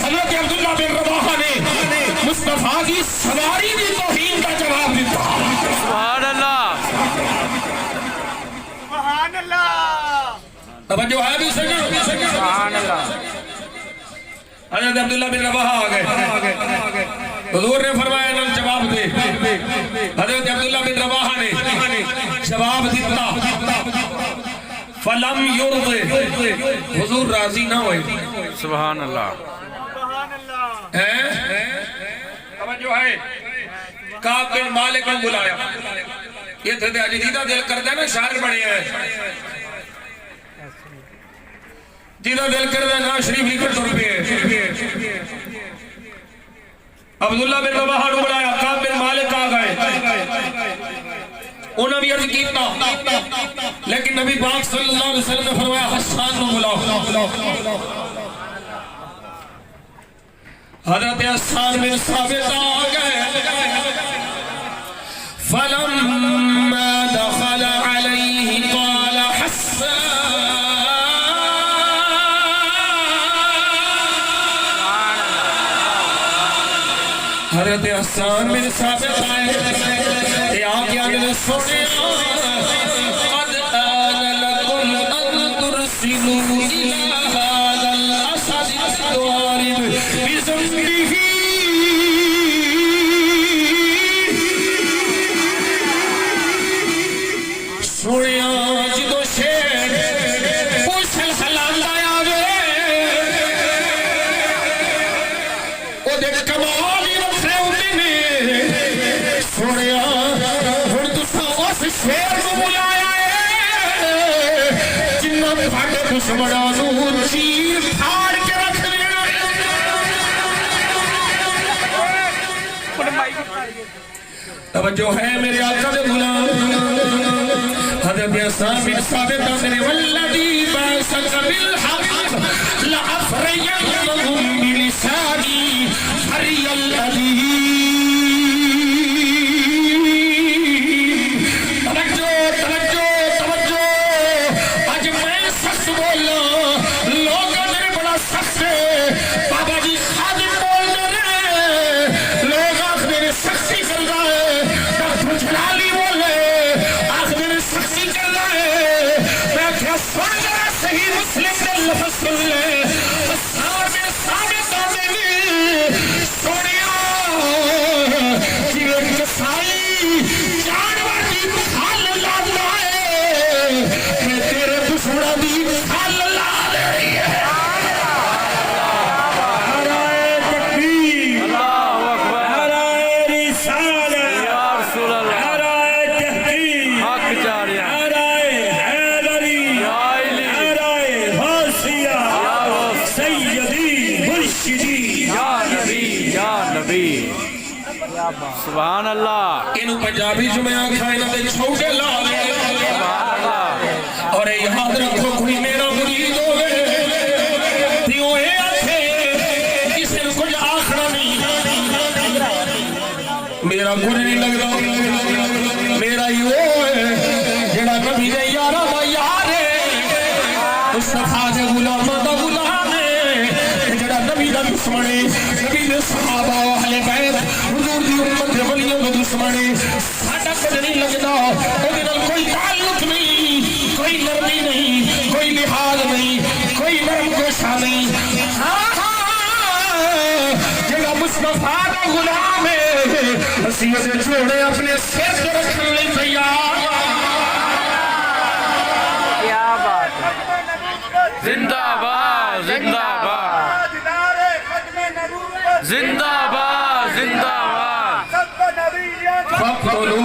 हजरत अब्दुल्ला बिन रवाहा ने मुस्तफा की सवारी दी तौहीन का जवाब दिता। सुभान अल्लाह। सुभान अल्लाह। तवज्जो है भी सुभान अल्लाह। हजरत अब्दुल्ला बिन रवाहा आ गए। हुजूर ने फरमाया ना जवाब दे। हजरत अब्दुल्ला बिन रवाहा ने जवाब दिता फलम युर्द, हुजूर राजी ना हुए। सुभान अल्लाह। हैं जो है काब बिन मालिक को बुलाया, ये थे जिदा दिल करदा ना शायर बने हैं, जिदा दिल करदा ना शरीफ लिखण तुर पे। अब्दुल्ला बिन रवाहा को बुलाया, काब बिन मालिक आ गए, उन्होंने भी अर्ज कीता, लेकिन नबी पाक सल्लल्लाहु अलैहि वसल्लम ने फरमाया हसन को बुलाओ। हज़रत हसन बिन साबित आ गए। फलम्मा दखल अलैहि क़ाल हसन, हज़रत हसन बिन साबित आए, आके आने सोने कद आन लकुम अन तुरसिलू इला हाज़ल असद द्वारिब बिज़म्बिही। सोनिया जो शेर पूछल हलांदा आवे ओदे कमाल ही रखे होंदे ने। सोनिया हुण तुसां उस शेर नूं बुलाया है जिन्हां तुहाडे दुश्मनां नूं चीर फाड़ के रख देना। तवज्जो है मेरे आका दे गुलाम। हज़रत हसन बिन साबित ने वल्लज़ी बअसक बिल हक़ लअफ़रियन्नहुम बिलिसानी फरियल अज़ीम। तवज्जो तवज्जो तवज्जो, आज मैं सच बोला, लोग मेरे बड़ा सच है। बाबा जी खादिम बोल रहे, लोग आख मेरे सच्ची कर रहा है। डॉक्टर जलाली बोले आख मेरे सच्ची कर रहा है। मैं क्या सुन जरा सही मुस्लिम ने लफ्ज़ सुन ले। हसन बिन साबित ने सोनिया जिवें कसाई जानवर दी खल लांदा है, मैं तेरे दुश्मनां दी खल ला देनी है। नाराए तकबीर, अल्लाहु अकबर। नाराए रिसालत, या रसूल अल्लाह। नाराए तहकीक, हक जारिया। नाराए हैदरी, या इली। नाराए गौसिया, सैयदी मुर्शिदी। या नबी, या नबी। सुभान अल्लाह। इनू पंजाबी च मैं आखा इन्हां दे छोटे ला दे। और याद रखो कोई मेरा मुरीद होवे ते ओ ए आखे किसी नूं कुछ आखना नहीं, मेरा कुछ नहीं लगदा। मेरा ही वो है जेड़ा नबी दे यारां दा यार है, मुस्तफा दे गुलामां दा गुलाम है, जेड़ा नबी दा दुश्मन है, नबी दे सहाबा अहले बैत हुजूर दी उम्मत दे वलियों दा दुश्मन है। साडा कुछ नहीं लगदा, ओदे नाल कोई ताल्लुक नहीं, कोई नरमी नहीं, कोई लिहाज नहीं, कोई नरम गोशा नहीं। हाँ जेड़ा मुस्तफा दा गुलाम है, असीं उहदे जोड़े अपने सिर ते रखण लई तैयार। क्या बात है। जिंदाबाद, जिंदाबाद, जिंदाबाद, जिंदाबाद। फक़्तुलू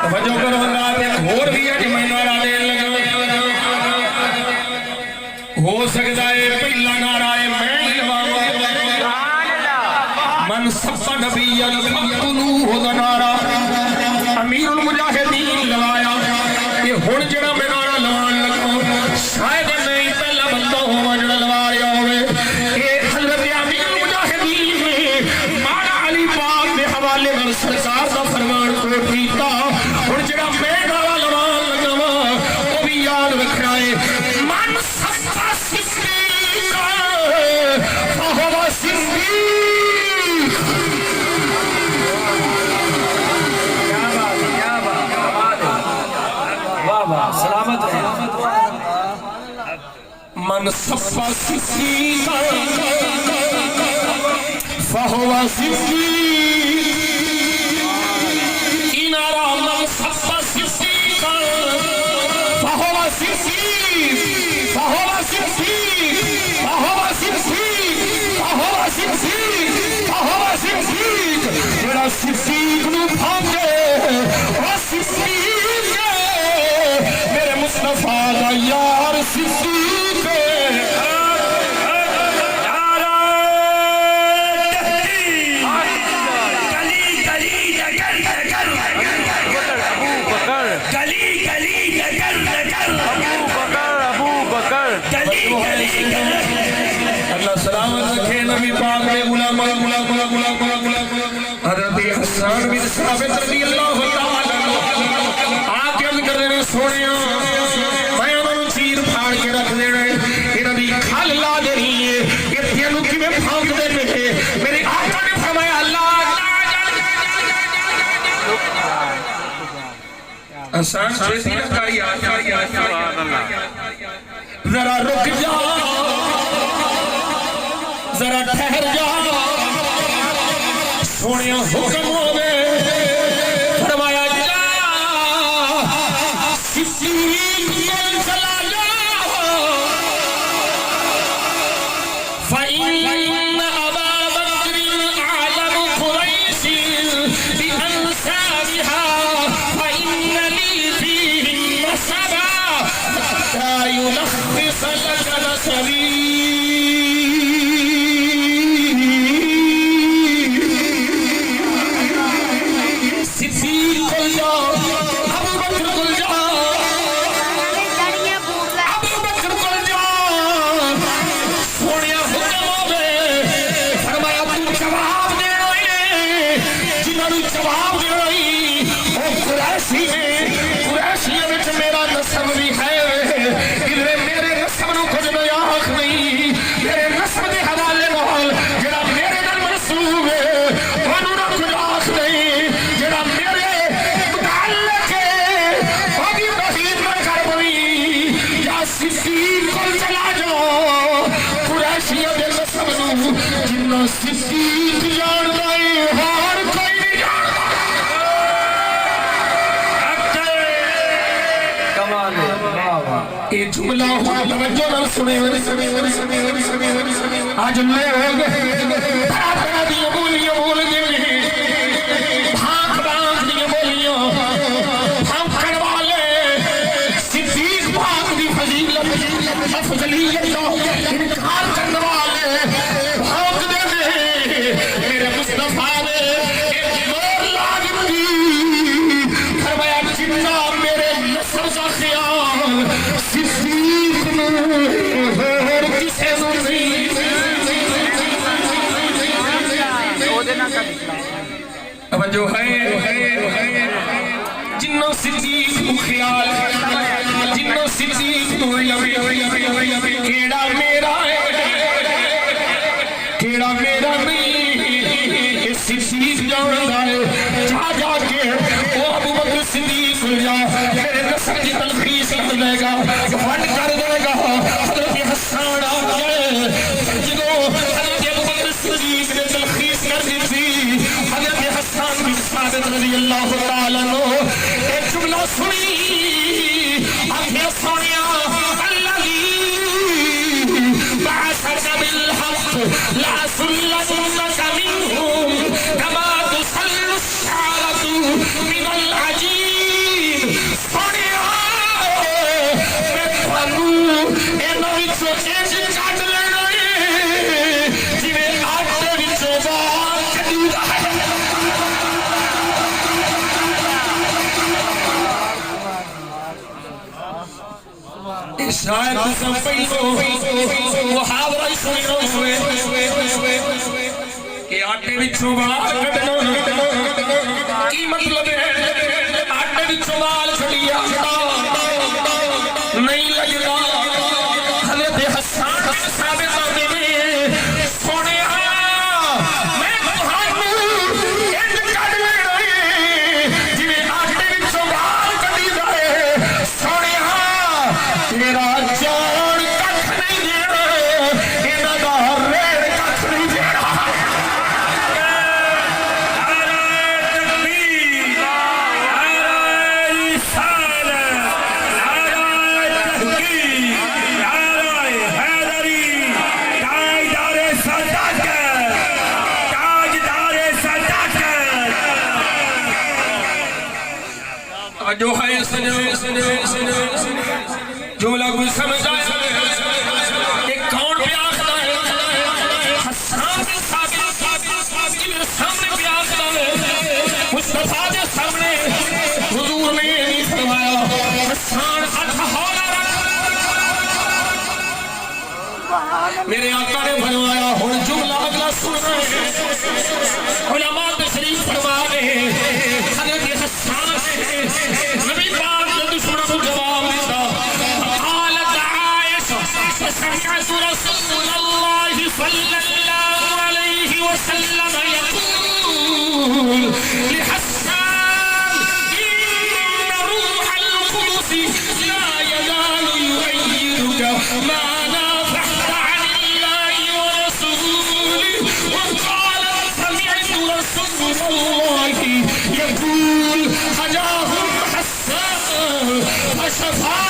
तवज्जो करो हज़रात, एक होर भी है कि मैं नारा देन लगा। हो सकता है पहला नारा है मैं ही लवावा, मन सब्बा नबिय्यन फक़्तुलूहु दा नारा अमीरुल मुजाहिदीन लवाया। ये हुण जेड़ा मैं नारा लवान लगा, शायद मैं ही पहला बंदा होवां जेड़ा लवा रहा होवे। ये हज़रत अमीरुल मुजाहिदीन ने माना अली पाक दे हवाले नाल सरकार दा फरमान कोट कीता। हुण जेड़ा मैं नारा लवान लगा वा ओ भी याद रखना है, मन सब्बा सिद्दीक फहुवा सिद्दीक। वाह वाह, सलामत रहे। मन सफ़ा सिद्दीक़ा फहुवा सिद्दीक़ इनारा मन सफ़ा सिद्दीक़ा फहुवा सिद्दीक़ फहुवा सिद्दीक़ फहुवा सिद्दीक़ फहुवा सिद्दीक़ फहुवा सिद्दीक़ जेड़ा सिद्दीक़ नू भांगे ओ सिद्दीक़ मेरे मुस्तफा दा यार सिद्दीक़ अल्लाह सलामत रखे नबी पाक ने गुलाम हज़रत हसन बिन साबित रज़ियल्लाहु तआला आके अर्ज़ कर रहे सोनिया मैं उन्होंने चीर फाड़ के रख देना इन्हां दी खल ला देनी है ये तेनू किवें फांक दे पे मेरे आका ने फरमाया अल्लाह हसन छेती ना कर यार जरा रुक जा जरा ठहर जा सोने हुक्म होवे फरमाया जा सिद्दीक़ चला जा फ़इन अबा बकर आलम कुरैश बिअंसाबिहा फ़इन ली फ़ीहि नसबा हत्ता युलख़िस लक नसबी सिद्दीक़ जानदा है हार कोई नहीं जानदा कमाल है वाह वाह ये जुमला हुआ तवज्जो नाल सुने आज मैं हो गए तरह दी बोलियां बोल दे भाग भाग दी बोलियां हम करवाले सिद्दीक़ पाक दी फजीलत अफजलियत का इनकार करने वाले भाग दे मेरे मुस्तफा ने एक मोर लाजिम दी फरमाया जिन्ना मेरे नस्ल का ख्याल सिद्दीक़ ने और किसे नहीं अब जो है जिन्नो सिद्दीक़ को ख्याल जिन्नो सिद्दीक़ को केड़ा मेरा है केड़ा मेरा नहीं सिद्दीक़ जानदा है जा जाके ओ अबू बकर सिद्दीक़ जा मेरे नस्ल की तलखीस कर देगा फंड कर देगा हज़रत हसन आ गए जदों हज़रत अबू बकर सिद्दीक़ ने तलखीस कर दी थी हज़रत हसन बिन साबित रज़ियल्लाहु तआला अन्हु एक जुमला सुनी आखे सोनिया अल्लाही बअसक बिलहक़ ला सुल्लतक मिनहुम कमा तुसल्लु शारतु मिनल अजीब सोनिया मैं थानू इन्हां विचों इंज कढ लेना है जिवें आटे विचों बाल कढीदा है शायद तुम पहलो मुहावरा ही सुनो कि आटे विचों बाल कढना की मतलब है आटे विचों बाल कढिया नहीं लगदा हज़रत हसन बिन साबित ने सोने मैं तुहानू इंज कढ लेना है जिवें आटे विचों बाल कढीदा है सोने तेरा जान कख नहीं दे तवज्जो है जो लोग समझ आया कि कौन पे आखदा है हसन बिन साबित जिन्हें सामने पे आखदा है मुस्तफा के सामने हुजूर ने नहीं फरमाया हसन हथ हौला मेरे आका ने फरमाया हुन जुमला अगला सुन रहे हैं उलमा तशरीफ फरमा रहे हैं हजरत हसन नबी पाक ने दुश्मनों को जवाब दिया قالت عائشة فسمعت رسول الله صلى الله عليه وسلم يقول لحسان إن روح القدس لا يزال يؤيدك ما نافحت عن الله ورسوله وقال سمعت رسول الله يقول هجاهم حسان فشفاه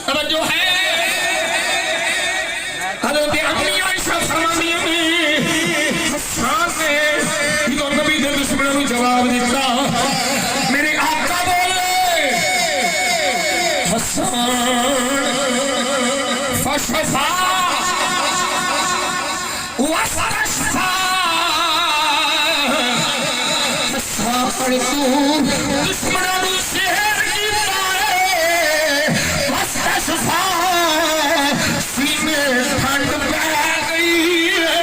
तवज्जो है हज़रत अम्मी आयशा फरमाती हैं हसन ने जो नबी दे दुश्मनों को जवाब दिता मेरे आका बोले हसन फशफा वस्तशफा हसन तू दुश्मनों को शहर कीता है वस्तशफा सीने ठंड पै गई है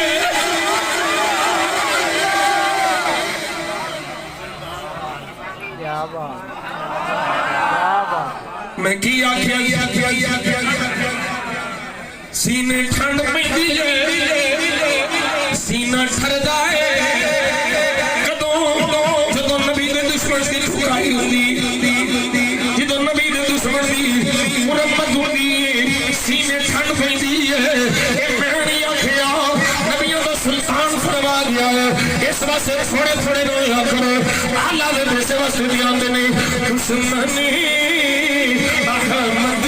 क्या बात क्या बात मैं की आख्या सीने ठंड पैंदी है सीना ठरदा है कदों जदों नबी दे दुश्मन दी ठुकाई हुंदी जदों नबी दे दुश्मन दी मुरम्मत हुंदी सीने ठंड पैंदी है ए मैंने आख्या नबियों दा सुल्तान फरमा गया है इस वास्ते थोड़े थोड़े रोया करो आला दे बेसे वास्ते भी आंदे ने दुश्मनी अहमद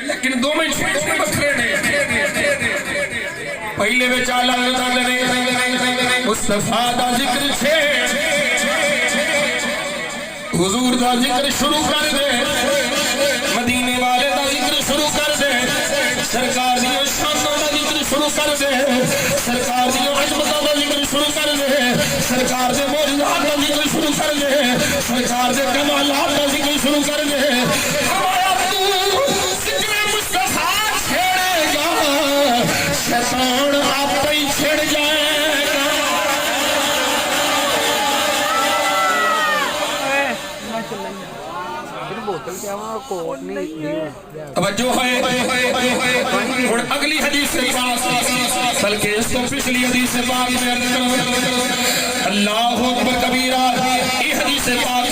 लेकिन दो में बखरे ने पहले में चाला मुस्तफा दा जिक्र छे हुजूर दा जिक्र शुरू कर दे मदीने वाले दा जिक्र शुरू कर दे सरकार दी शानों दा जिक्र शुरू कर दे सरकार दी अजमतों दा जिक्र शुरू कर दे सरकार दे मौजूदात दा जिक्र शुरू कर दे सरकार दे कमालात दा जिक्र शुरू कर दे हमारा तू जिक्र मुस्तफा छेड़ेगा शैतान आप ही छिड़ जाएगा बोतल क्या कोट नहीं तवज्जो है और अगली हदीस से पास बल्कि इसको पिछली हदीस से पाक में अर्ज करूं अल्लाहु अकबर कबीरा ये हदीस से पाक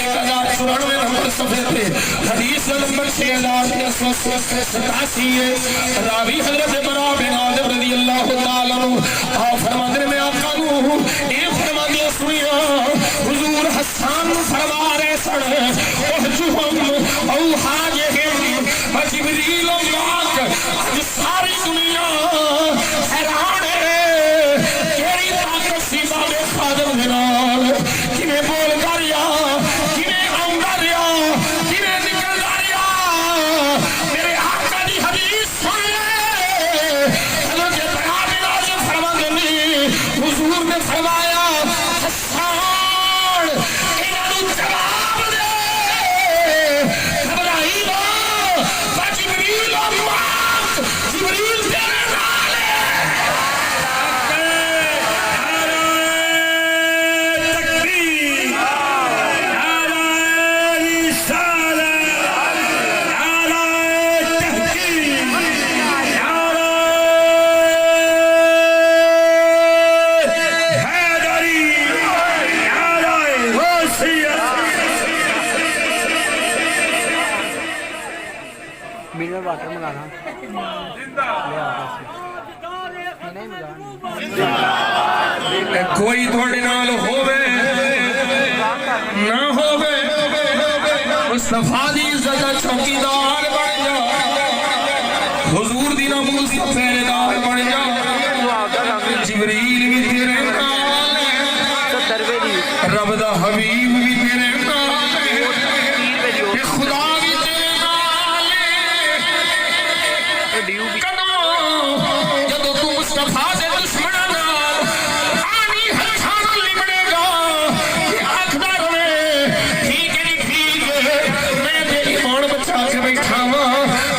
1094 नंबर सफे पे हदीस नंबर 6687 है रावी हजरत बरा बिन आज़िब रज़ी अल्लाह तआला अन्हु आप फरमाते में आका नु ये फरमाते सुनिया हुजूर हसन फरमा रहे सन ओह जुहम औ हाजिहिम जिब्रील माक आज सारी दुनिया हैरान है केड़ी ताकत सी बाबे खादम दे नाल किवें बोल कर या किवें आंदा रिया किवें निकलदा रिया मेरे आका दी हदीस सुन ले हजरत इब्राहिम नाज़ मिनरल वाटर मंगाना ले आ नहीं मंगाना कोई थोड़े नाल होवे ना होवे मुस्तफा दी इज्जत दा चौकीदार बन जा हुजूर दी नमूस दा पहरेदार बन जा जिबरील भी तेरे नाल है रब दा हबीब भी तेरे नाल है खुदा भी तेरे नाल है कदों जदों तू मुस्तफा दे दुश्मनां नाल आनी हथां नाल लिबड़ेगा ते आखदा रवे ठीक है जी ठीक है मैं तेरी ईमान बचा के बैठा वां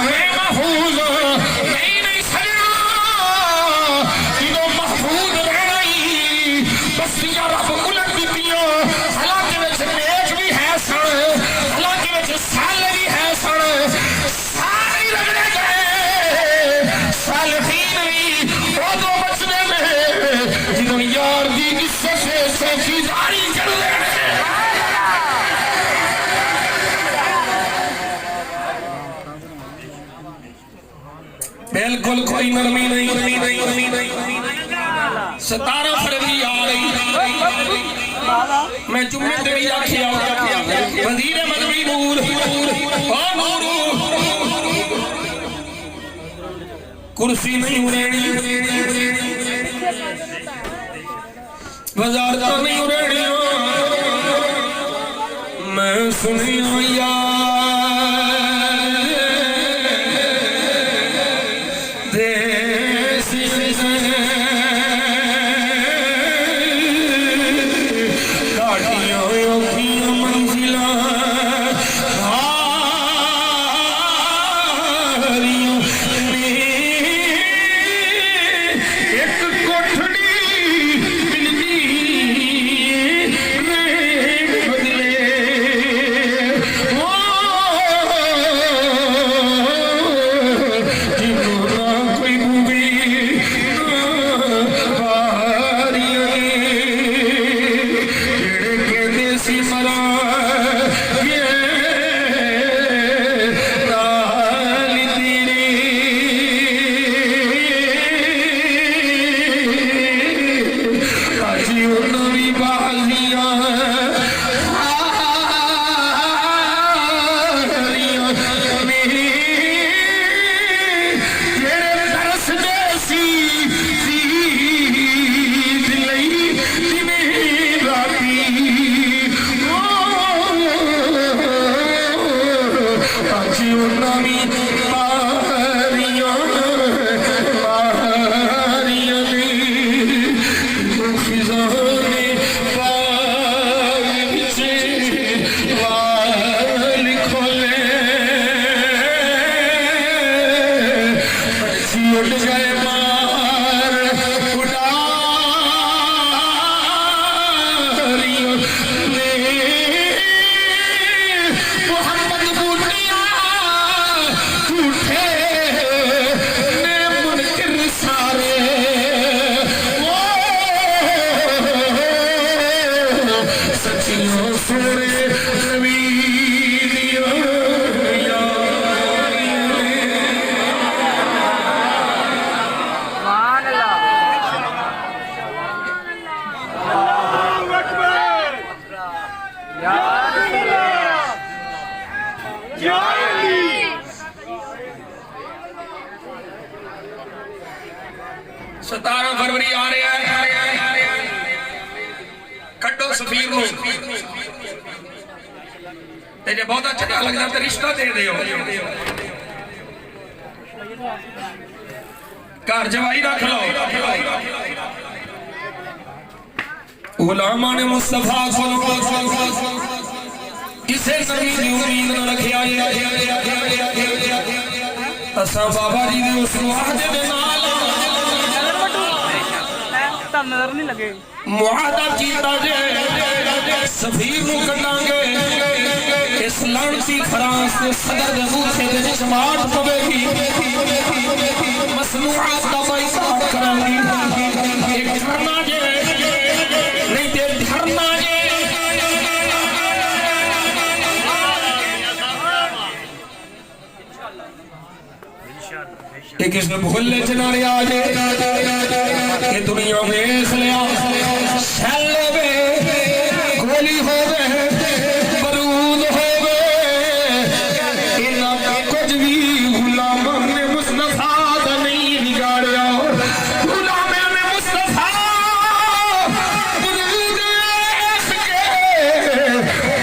मैं महफूज नहीं सजना किदों महफूज रहना ही बस्तियां रब उलट दित्तियां हालांकि विच नेक भी है सन हालांकि विच साले भी है सन सारे रगड़े गए सालिहीन भी उदों बचने में जिदों यार दी इज्जत से चौकीदारी कर लेने बिल्कुल कोई नरमी नहीं 17 फरवरी आ रही मैं जुम्मे ते भी आखिया वजीर मदनी नूर ओ नूर कुर्सी नहीं उड़ेनी वजारत नहीं उड़ेनी मैं सुनिया यार देश काटियां औखियां मंजिलां हारियां ने एक कोठड़ी मिलदी रेड बदले ओ जिन्हों ना कोई मूवी बारियां ने जेड़े कहंदे सी मरा ये नाल तेरे अज उन्हां भी बाजियां हारियां ने जेड़े तरसदे सी दिलई दिने राती अज उन्हां भी बारियां ने फिजां ने बाग विच वाल खोले पंछी उड़ गए मार उड़ारियों ने मोहम्मद बूटिया झूठे ने मुनकिर सारे ओ सचियों सोने नबी दियो मान ला सतारह फरवरी आ रहा है कड्डो सफीर नूं ते जे बहुता चंगा लगदा ते रिश्ता दे दिओ घर जवाई रख लो गुलामा ने मुस्तफा को किसे नबी दी उम्मीद न रखिया असा बाबा जी दे उस मुआहदे दे नाल तब नजर नहीं लगे मुआहदा कीता जे सफीर नूं कड्डांगे इस लानती फ्रांस दे सदर दे बूथे दे जमात पवेगी मसनूआत दा बाइकाट करांगी एक धरना जे नहीं ते धरना जे ये किस भुल्ले च ना रिया जे ये दुनिया वेख लिया शैल होवे गोली होवे बरूद होवे इन्ना कुछ भी गुलाम ने मुस्तफा दा नहीं बिगाड़िया गुलाम ने मुस्तफा बरूद के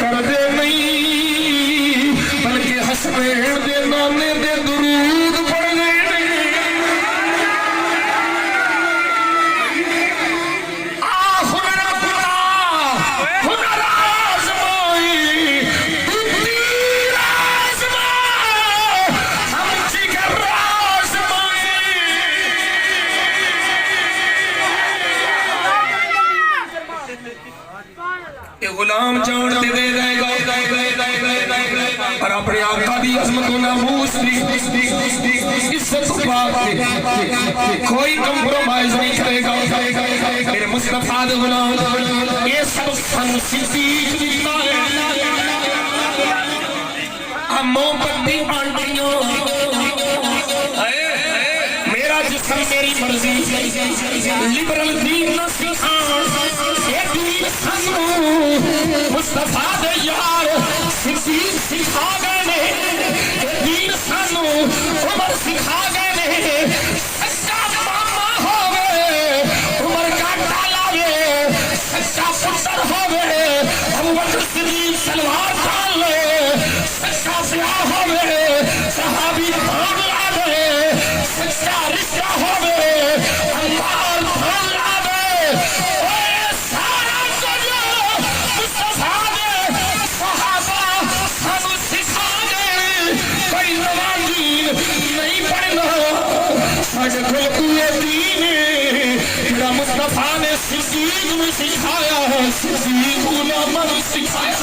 कर दे नहीं बल्कि हसनैन दे नाने दे दुरूद पढ़ने गुलाम जान दे देगा और अपने आका दी अजमत व नामूस दी इज्जत पाक कोई कंप्रोमाइज नहीं करेगा मेरे मुस्तफा दे गुलाम ये सब सन सिद्दीक दिता है हम मोमबत्ती आंटियों मेरा जिस्म मेरी मर्जी लिबरल दीन न सिखा ये दीन सानू मुस्तफा दे यार सिद्दीक सिखा गए ने ये दीन सानू उमर सिखा गए ने सच्चा मामा होवे उमर काटा लावे सच्चा पुत्र होवे अबू बकर सिद्दीक सलवार डाल ले सच्चा ब्याह होवे सहाबी भाग लावे सच्चा रिश्ता होवे अल्लाह भाग लावे ओए सारा कुछ मुस्तफा दे सहाबा सानू सिखा गए कोई नवाजी नहीं पढ़ना साडे कोल कोई दीन जेड़ा मुस्तफा ने सिद्दीक में सिखाया है सिद्दीक गुलामां नूं सिखाया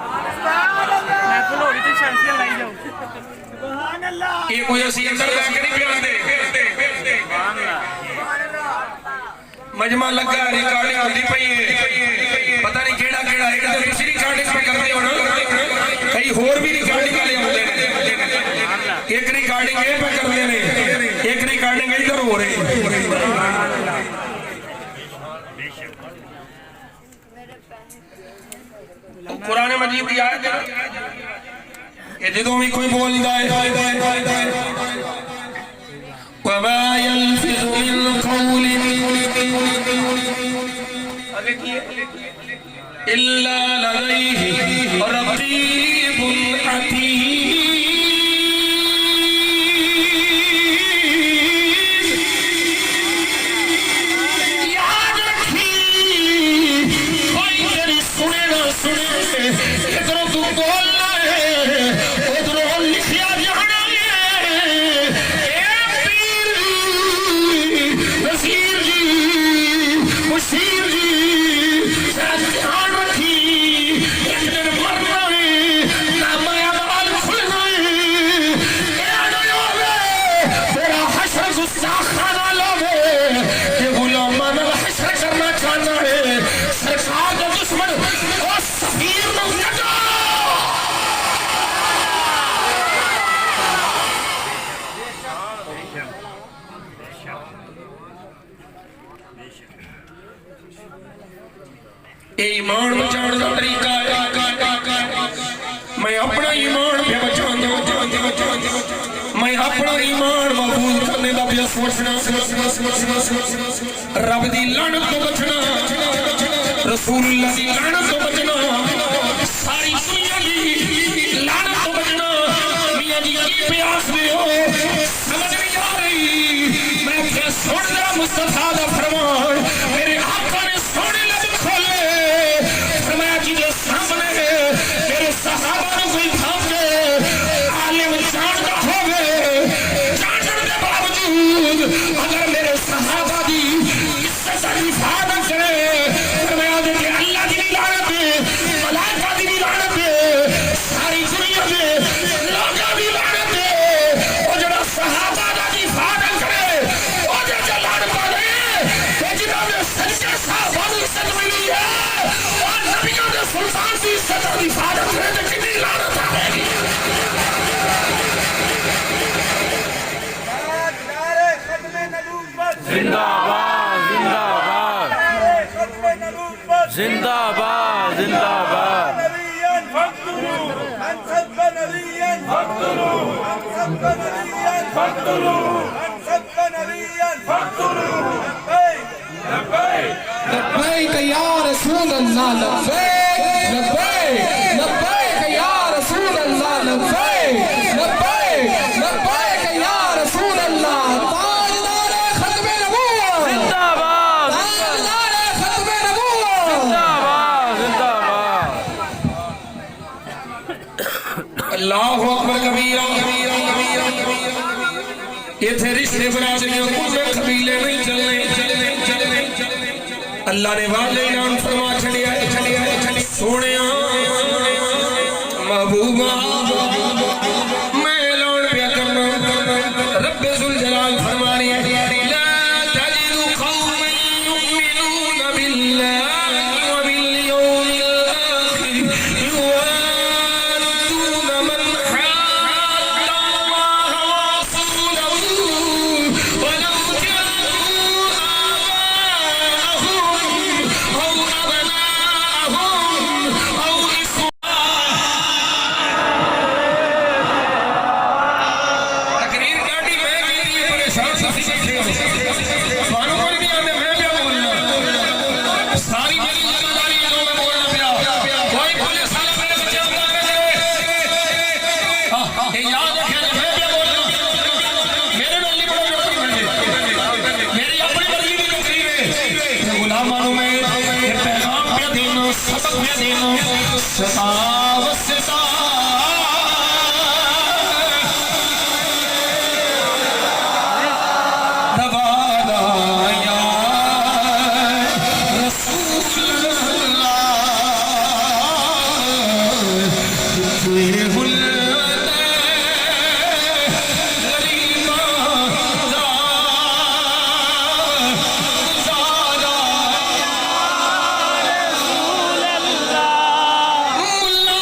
मैं फलोड़ी तो शैंपियन लाई जाऊं ये कोई असी अंदर जाके नहीं पियाते मजमा लगा रिकॉर्डिंग होती पई है पता नहीं केड़ा केड़ा एक तो दूसरी रिकॉर्डिंग पे करते हो ना कई होर भी रिकॉर्डिंग वाले होते हैं एक रिकॉर्डिंग ये पे करते हैं एक रिकॉर्डिंग इधर हो रही है कुरान मजीद की आयत है कि जदों भी कोई बोलदा है वमा यल्फिज़ु मिन क़ौलिन इल्ला लदैहि रक़ीबुन अतीद याद रखी कोई तेरी सुने ना सुने इधरों तू बोलना है उधरों लिखिया जाना है नसीर जी मुशीर जी ध्यान रखी एक दिन मरना है नाम अमाल खुलना है तेरा हश्र गुस्ताखाना लोगे ये गुलामा में हश्र करना चाहता है सरकार का दुश्मन और सफीर में उठा ईमान बचाने का तरीका है मैं अपना ईमान पे बचाना मैं अपना ईमान महफूज करने का भी सोचना रब दी लानत तो बचना रसूलुल्लाह दी लानत तो बचना सारी दुनिया की लानत तो बचना मियां जी की प्यास में हो समझ नहीं आ रही मैं क्या सुन रहा मुस्तफा दा फरमान मेरे आका ने सोने लब खोले फरमाया कि जो सामने मेरे सहाबा ने कोई भागे आलिम जानता होवे जानने के बावजूद अगर मेरे सहाबा दी इज्जत दा हिफाजत करे फरमाया कि अल्लाह दी लानत मलाइका दी लानत सारी दुनिया में लोगों दी लानत और जड़ा सहाबा दा हिफाजत करे ओ जे लानत पावे जिंदाबाद जिंदाबाद نبيا فاقتلوا من سب نبيا فاقتلوا من سب نبيا فاقتلوا من سب نبيا فاقتلوا لبيك لبيك يا رسول الله لبيك لبيك لبيك يا رسول الله لبيك لبيك لبيك يا رسول الله تاجدار ختم نبوت जिंदाबाद تاجدار ختم نبوت जिंदाबाद जिंदाबाद अल्लाह अकबर कबीरा इथे रिश्ते बरादरियों कुछ कबीले नहीं चलने अल्लाह ने वाले नाम फरमा छड़िया सोने महबूबा मैं ऐलान पे करना रब्बे जुल जलाल फरमा रही है ला तजिदु कौमन युमिनूना बिल्लाहि व बिल यौमिल आखिर युवादूना मन हाद्दा अल्लाह व रसूलहु वलौ कानू आबाअहुम औ अबनाअहुम औ तकरीर काटी मैं के लिए परेशान सभी बैठे हो मानो कोई नहीं आने मैं क्या बोलना सारी मेरी जिम्मेदारी है जो मैं बोलना पिया कोई पुलिस वाला मेरे बच्चे अंदर करे ये याद रखें मैं क्या बोलना मेरे में नहीं बोलना मेरी अपनी मर्जी की तकरीर है गुलाम मानो मैं ये पैगाम पे देना सबक पे देना सतावस्ता दबादा या रसूल अल्लाह तुझे हुल्लते गरीबा ज़ादा मुल्ला